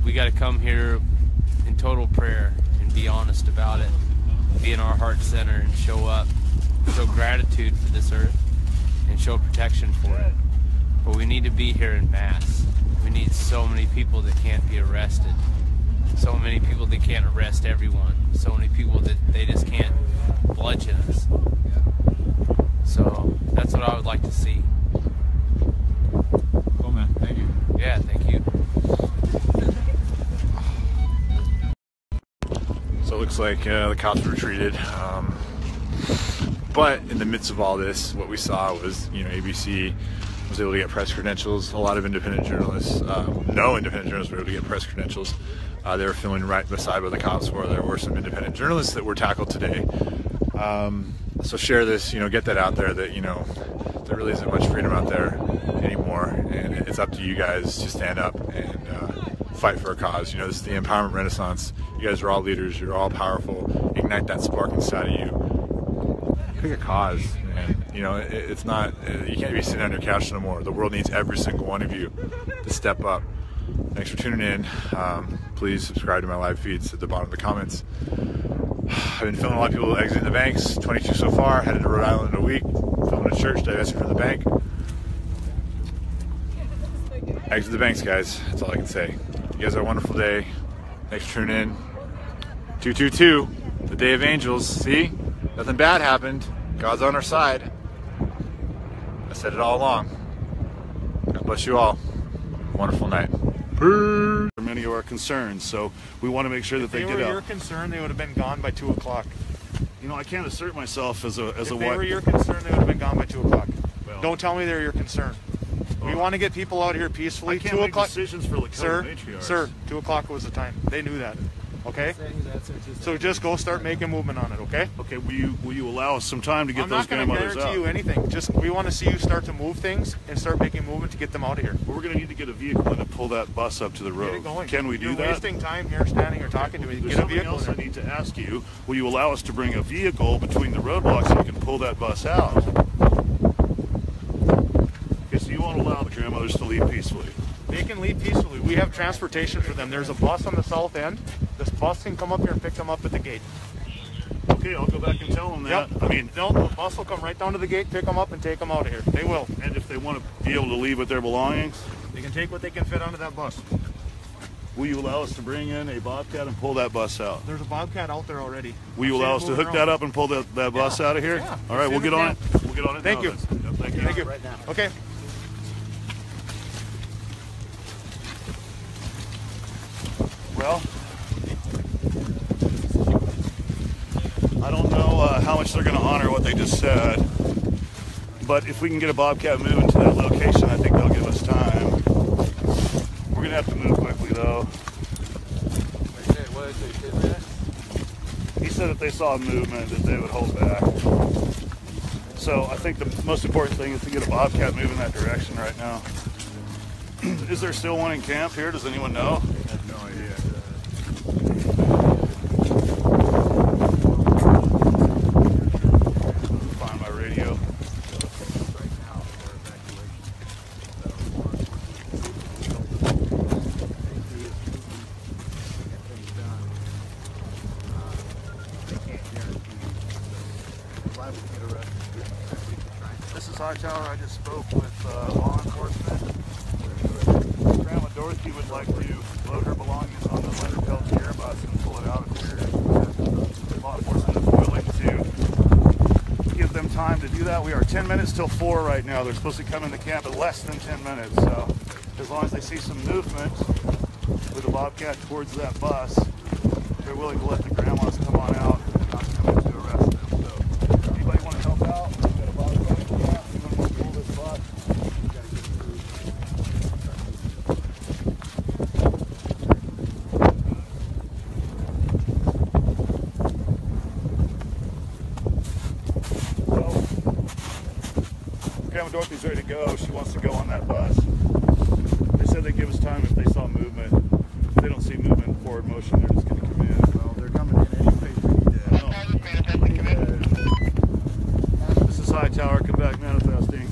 We got to come here in total prayer and be honest about it, be in our heart center and show up, show gratitude for this earth and show protection for it. But we need to be here in mass. We need so many people that can't be arrested So many people they can't arrest everyone. So many people that they just can't bludgeon us. So that's what I would like to see. Cool, man. Thank you. Yeah, thank you. So it looks like the cops retreated. But in the midst of all this, what we saw was, ABC was able to get press credentials. A lot of independent journalists, no independent journalists were able to get press credentials. They were filming right beside where the cops were. There were some independent journalists that were tackled today. So share this, get that out there that, there really isn't much freedom out there anymore. And it's up to you guys to stand up and fight for a cause. This is the empowerment renaissance. You guys are all leaders. You're all powerful. Ignite that spark inside of you. Pick a cause, man. It's not, you can't be sitting on your couch no more. The world needs every single one of you to step up. Thanks for tuning in. Please subscribe to my live feeds at the bottom of the comments. I've been filming a lot of people exiting the banks, 22 so far, headed to Rhode Island in a week, filming a church, divesting from the bank. Exit the banks, guys. That's all I can say. You guys have a wonderful day. Thanks for tuning in. 222, the day of angels. See? Nothing bad happened. God's on our side. I said it all along. God bless you all. Wonderful night. Peace. Many of our concerns, so we want to make sure that they get out. If they were your concern, they would have been gone by 2 o'clock. I can't assert myself as a If they were your concern, they would have been gone by 2 o'clock. Well, don't tell me they're your concern. We want to get people out here peacefully. I can't 2 make o'clock. decisions for matriarchs. Sir, 2 o'clock was the time. They knew that. Okay. So just go start making movement on it. Okay. Okay. Will you allow us some time to get those I'm not going to grandmothers out? guarantee you anything. Just we want to see you start to move things and start making movement to get them out of here. Well, we're going to need to get a vehicle and to pull that bus up to the road. Get it going. Can we do You're that? wasting time here standing or talking to me. There's Get a something vehicle. else I need to ask you. Will you allow us to bring a vehicle between the roadblocks so we can pull that bus out? Okay, so you won't allow the grandmothers to leave peacefully. They can leave peacefully. We have transportation for them. There's a bus on the south end. This bus can come up here and pick them up at the gate. Okay, I'll go back and tell them that. Yep. No, the bus will come right down to the gate, pick them up, and take them out of here. They will. And if they want to be able to leave with their belongings? They can take what they can fit onto that bus. Will you allow us to bring in a Bobcat and pull that bus out? There's a Bobcat out there already. Will you allow us to hook that up and pull that bus out of here? Yeah. All right, we'll get on it. We'll get on it Thank now, you. then. Yep, thank you. Thank you. Right now. Okay. Well, I don't know how much they're going to honor what they just said, but if we can get a Bobcat moving to that location, I think they'll give us time. We're going to have to move quickly, though. He said if they saw a movement that they would hold back. So I think the most important thing is to get a Bobcat moving that direction right now. Is there still one in camp here? Does anyone know? I have no idea. Find my radio. This is Hightower. I just spoke with law enforcement. Grandma Dorothy would like to load her belongings on the Leonard Peltier bus and pull it out of here. Law enforcement is willing to give them time to do that. We are 10 minutes till 4 right now. They're supposed to come into camp in less than 10 minutes. So as long as they see some movement with a Bobcat towards that bus, they're willing to let the grandmas come on out and not come in to arrest them. So anybody want to help out? We've got a Bobcat in camp. We want to pull this bus. Grandma Dorothy's ready to go. She wants to go on that bus. They said they'd give us time if they saw movement. If they don't see movement, forward motion, they're just going to come in. Well, they're coming in anyway. This is Hightower. Come back manifesting.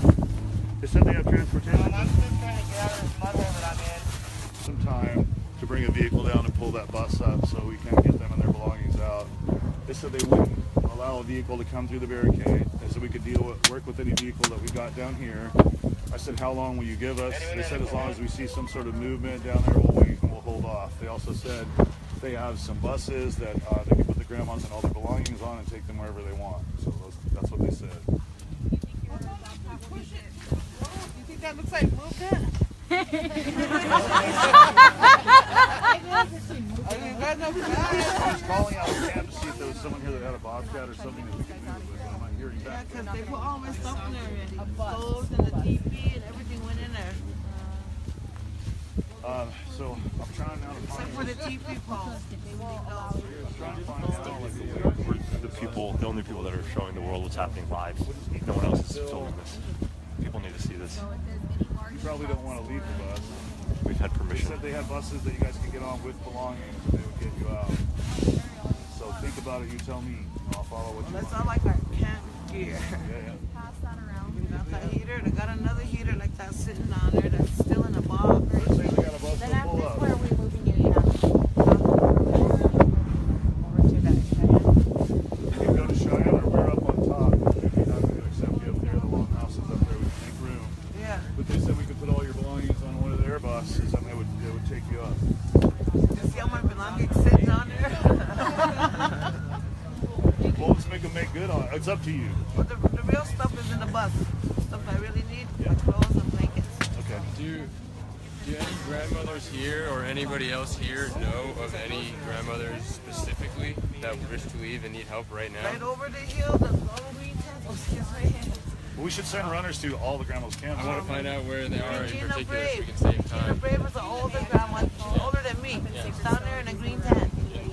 They said they have transportation. I'm just trying to get out of this mud hole that I'm in. Some time to bring a vehicle down and pull that bus up so we can get them and their belongings out. They said they wouldn't allow a vehicle to come through the barricade. They said we could work with any vehicle that we got down here. I said, how long will you give us? They said as long as we see some sort of movement down there, we'll wait and we'll hold off. They also said they have some buses that they can put the grandmas and all their belongings on and take them wherever they want. So that's what they said. You think that looks like movement? I was calling out of camp to see if there was someone here that had a bobcat or something that we could do, but I'm not hearing back. Yeah, because they put all my stuff in there already. Stoves and the TV and everything went in there. So I'm trying now to find... Except for the TV poles. I'm trying to find out like the only people that are showing the world what's happening live. No one else is filming this. People need to see this. You probably don't want to leave the bus. We've had permission. They said they had buses that you guys could get on with belongings and they would get you out. So think about it, you tell me. I'll follow what you want. That's all like our camp gear. Yeah. Pass that around. We got that heater. They got another heater like that sitting down there that's still in a box. Let's say they got a bus to pull up. Where are we moving you, Over to that You can go to Cheyenne or we're up on top. If you're not going to accept you up there, the long house is up there, we can make room. Yeah. But they said we could put all your belongings on one of their buses and they would take you up. You see how my belongings sitting on there? Well, let's make them make good on it. It's up to you. But the real stuff is in the bus. Stuff I really need, my clothes and blankets. Okay. Do any grandmothers here or anybody else here know of any grandmothers specifically that wish to leave and need help right now? Right over the hill, the little green tent. Excuse me. Well, we should send runners to all the grandma's camps. I want to find out where they are in Regina particular so we can Brave. save time. Regina Brave is an older grandma. She's older than me. She's down there in a green tent.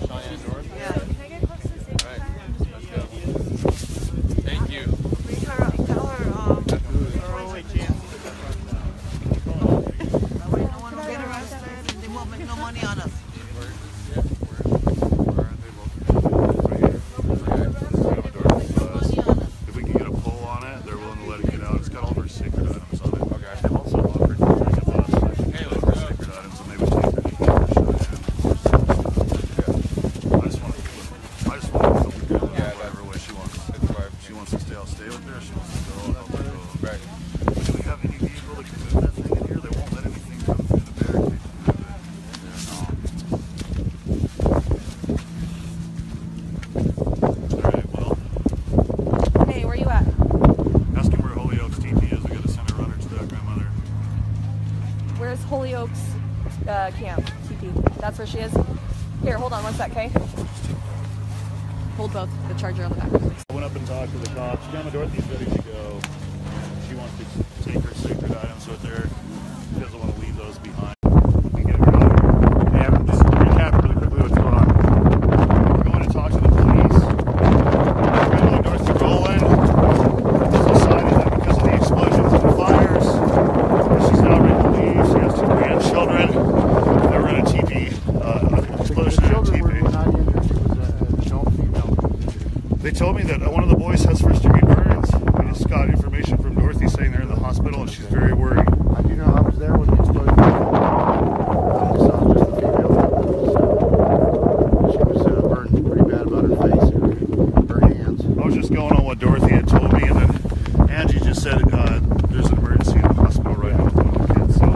Cheyenne North? Yeah. Alright, let's go. Thank you. Bring her up. Tell her, her only chance. That way no one will get arrested and they won't make no money on us. If we can get a pole on it, they're willing to let it get out. It's got all of our sacred items on it. Okay. They've also offered to bring a bus with all of our sacred items, and they would take her to I just want to help her do whatever way she wants. If she wants to stay, I'll stay with her. If she wants to go, I'll help her go. Right. Do we have any vehicle that can move that thing in here? They won't let anything come through the barricade to move it. Hey, where you at? Ask him where Holyoke's TP is. We got to send a runner to that grandmother. Where's Holyoke's camp? TP. That's where she is? Here, hold on one sec, okay? Hold both. The charger on the back. I went up and talked to the cops. Grandma Dorothy's ready to go. She wants to take her sacred items with her. She doesn't want to leave those behind. We get her out of here. Hey, Evan, just recap really quickly what's going on. We're going to talk to the police. Grandma Dorothy Rowland has decided that because of the explosions and the fires, she's now ready to leave. She has 2 grandchildren. They were in a teepee, explosion in a teepee. They told me that one of the boys has first-degree burns. We just got information from Dorothy saying they're in the hospital and she's very worried. I do know I was there when the explosion happened. I saw just the female. She was burned pretty bad about her face and her hands. I was just going on what Dorothy had told me, and then Angie just said there's an emergency in the hospital right now with one of the kids. So.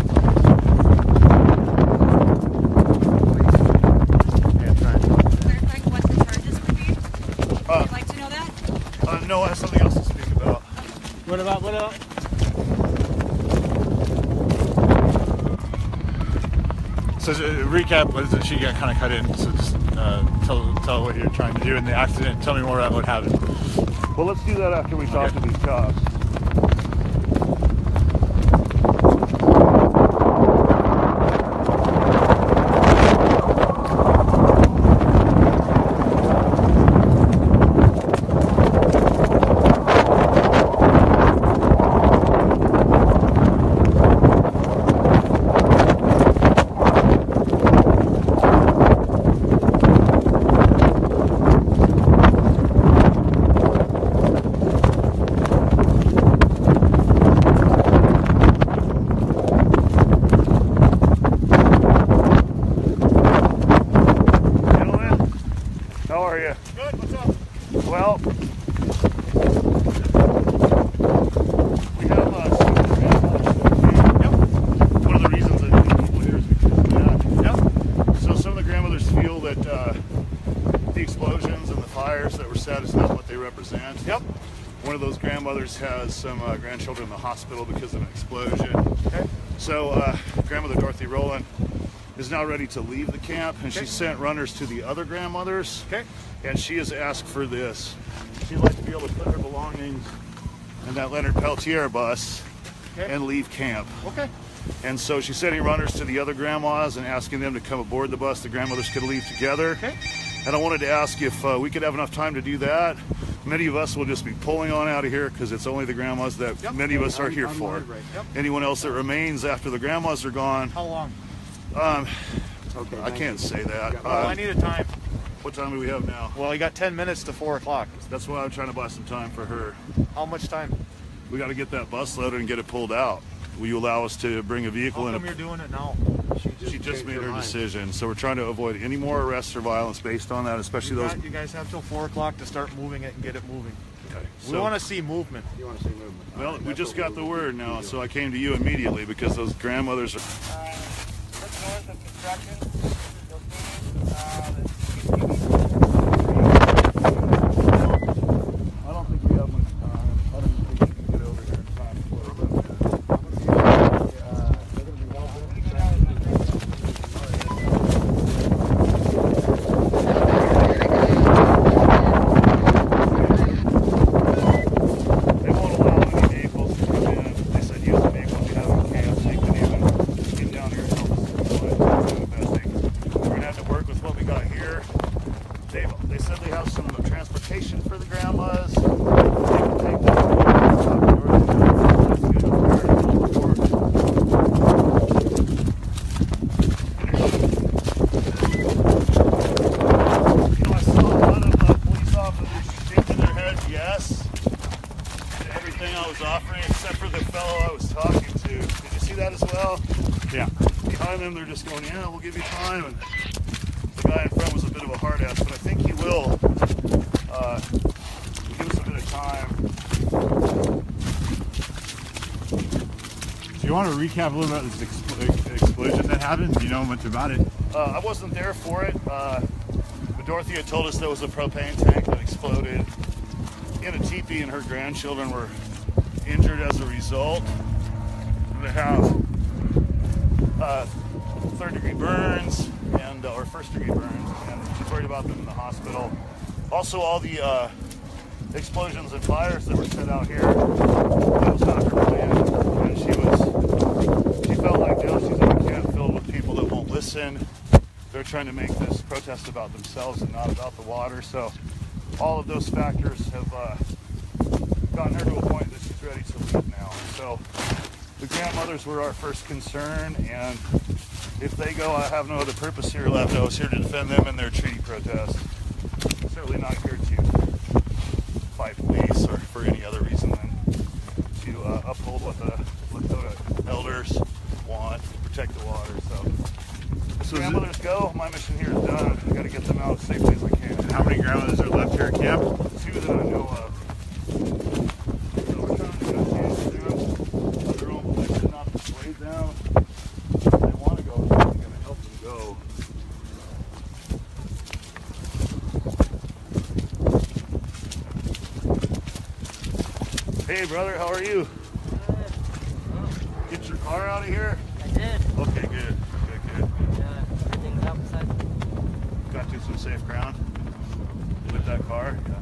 No, I have something else to speak about. What about? So recap was that she got kind of cut in. So just tell what you're trying to do in the accident. Tell me more about what happened. Well, let's do that after we talk to these cops. grandmothers has some grandchildren in the hospital because of an explosion. Okay. So grandmother Dorothy Rowland is now ready to leave the camp, and she sent runners to the other grandmothers. Okay. And she has asked for this. She'd like to be able to put her belongings in that Leonard Peltier bus and leave camp. Okay. And so she's sending runners to the other grandmas and asking them to come aboard the bus. The grandmothers could leave together. Okay. And I wanted to ask if we could have enough time to do that. Many of us will just be pulling on out of here because it's only the grandmas that many of us are here for. Right. Yep. Anyone else that remains after the grandmas are gone. How long? Okay, I can't say that. Well, I need a time. What time do we have now? Well, you got 10 minutes to 4 o'clock. That's why I'm trying to buy some time for her. How much time? We got to get that bus loaded and get it pulled out. Will you allow us to bring a vehicle in? How come you're doing it now? She just made her decision. So we're trying to avoid any more arrests or violence based on that, especially those. You guys have till 4 o'clock to start moving it and get it moving. Okay. We want to see movement. You want to see movement? Well, we just got the word now, so I came to you immediately because those grandmothers are. Just north of construction. I don't think we have much time. I don't think we can get over here in time for They won't allow any vehicles to come in. They said use the vehicles you have in camp so you can even get down here and help us do the best thing. We're going to have to work with what we got here. They said they have some transportation for the grandmas. They can take I saw a lot of police officers shaking their heads yes to everything I was offering except for the fellow I was talking to. Did you see that as well? Yeah. Behind them they're just going, yeah, we'll give you time. And the guy in front was a bit of a hard ass, but I think he will give us a bit of time. Do you want to recap a little about this explosion that happened? Do you know much about it? I wasn't there for it, but Dorothy had told us there was a propane tank that exploded in a teepee and her grandchildren were injured as a result. They have third-degree burns and or first-degree burns, and she's worried about them in the hospital. Also, all the explosions and fires that were set out here, that was not her plan, and she felt like now she's in a camp filled with people that won't listen. They're trying to make this protest about themselves and not about the water. So all of those factors have gotten her to a point that she's ready to leave now. So the grandmothers were our first concern, and if they go, I have no other purpose here left. I was here to defend them in their treaty protest. Certainly not here to fight police or for any other reason than to uphold what the Lakota elders want, protect the water. So grandmothers go, my mission here is done. I got to get them out as safely as I can. How many grandmothers are left here at camp? 2 that I know of. So we're trying to negotiate with them of their own volition, not persuade them. If they want to go, we're going to help them go. Hey brother, how are you? Good. Get your car out of here? I did. Okay, good. Everything's outside. Got to some safe ground with that car? Yeah.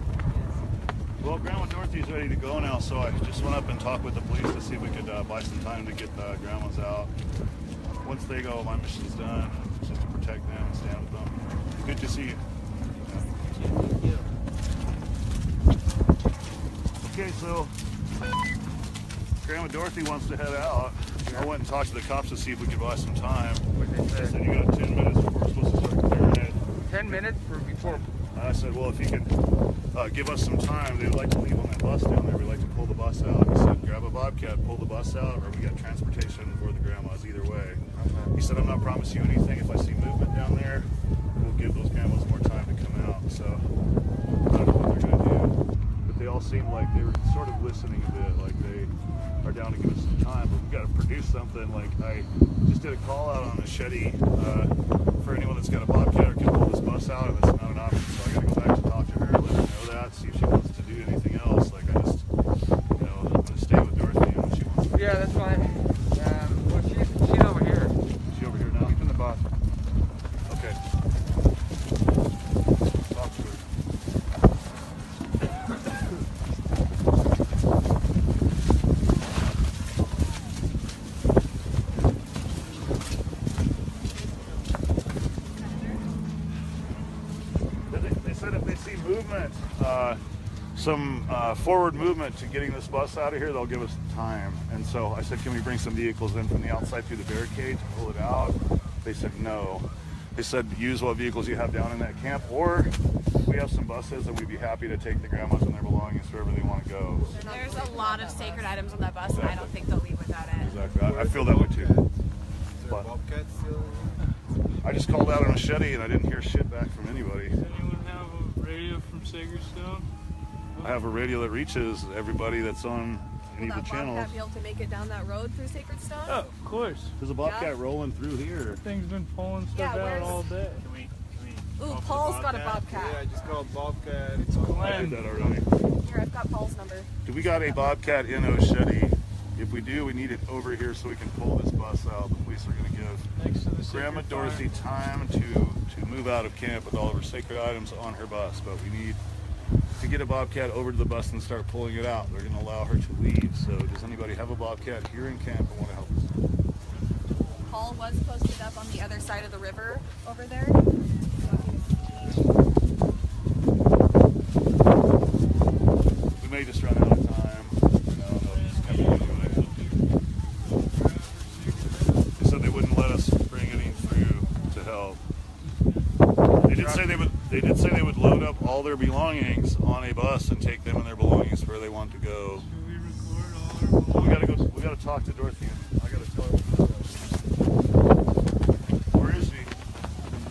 Well, Grandma Dorothy's ready to go now, so I just went up and talked with the police to see if we could buy some time to get the grandmas out. Once they go, my mission's done, just to protect them and stand with them. Good to see you. Thank you. Okay, so Grandma Dorothy wants to head out. I went and talked to the cops to see if we could buy some time. They said you got 10 minutes before we're supposed to start clearing it. 10 minutes before? I said, well, if you can give us some time, they'd like to leave on that bus down there. We'd like to pull the bus out. He said, grab a bobcat, pull the bus out, or we got transportation for the grandmas, either way. He said, I'm not promising you anything. If I see movement down there, we'll give those grandmas more time to come out. So I don't know what they're going to do. But they all seem like they were sort of listening a bit, like they are down to give us some time. But we've got to produce something. Like I just did a call out on a Machete for anyone that's got a bobcat or can pull this bus out, and that's not an option. So I got to go back to talk to her, let her know that, see if she wants to do anything else. Like I just Yeah, that's fine. Well, she's over here. Is she over here now? She's in the bus. Okay. Talk to her. They said if they see movement, some forward movement to getting this bus out of here, they'll give us time. And so I said, can we bring some vehicles in from the outside through the barricade to pull it out? They said no. They said use what vehicles you have down in that camp, or we have some buses and we'd be happy to take the grandmas and their belongings wherever they want to go. There's a lot of sacred items on that bus, and I don't think they'll leave without it. Exactly. I feel that way too. But I just called out a machete and I didn't hear shit back from anybody. Does anyone have a radio from Sacred Stone? I have a radio that reaches everybody that's on any Will of the that channels. Bobcat be able to make it down that road through Sacred Stone? Oh, of course. There's a bobcat rolling through here. Thing's been pulling stuff out all day. Ooh, Paul's got a bobcat. Yeah, I just called Bobcat. I did that already. Here, I've got Paul's number. Do we got a bobcat in Osheti? If we do, we need it over here so we can pull this bus out. The police are going to give Grandma Dorothy time to move out of camp with all of her sacred items on her bus. But we need to get a bobcat over to the bus and start pulling it out. They're going to allow her to leave. So does anybody have a bobcat here in camp and want to help us? Paul was posted up on the other side of the river over there. We may just run out of time. No, just come anyway. They said they wouldn't let us bring anything through to help. They did say they would load up all their belongings on a bus and take them and their belongings where they want to go. We gotta talk to Dorothy. I gotta tell her. Where is she?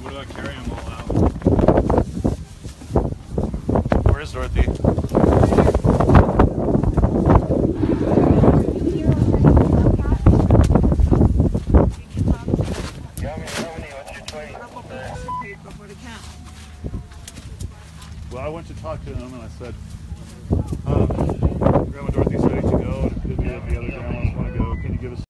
What about carrying them all out? Where is Dorothy? Well, I went to talk to him and I said, Grandma Dorothy's ready to go, and if the other grandmas want to go, can you give us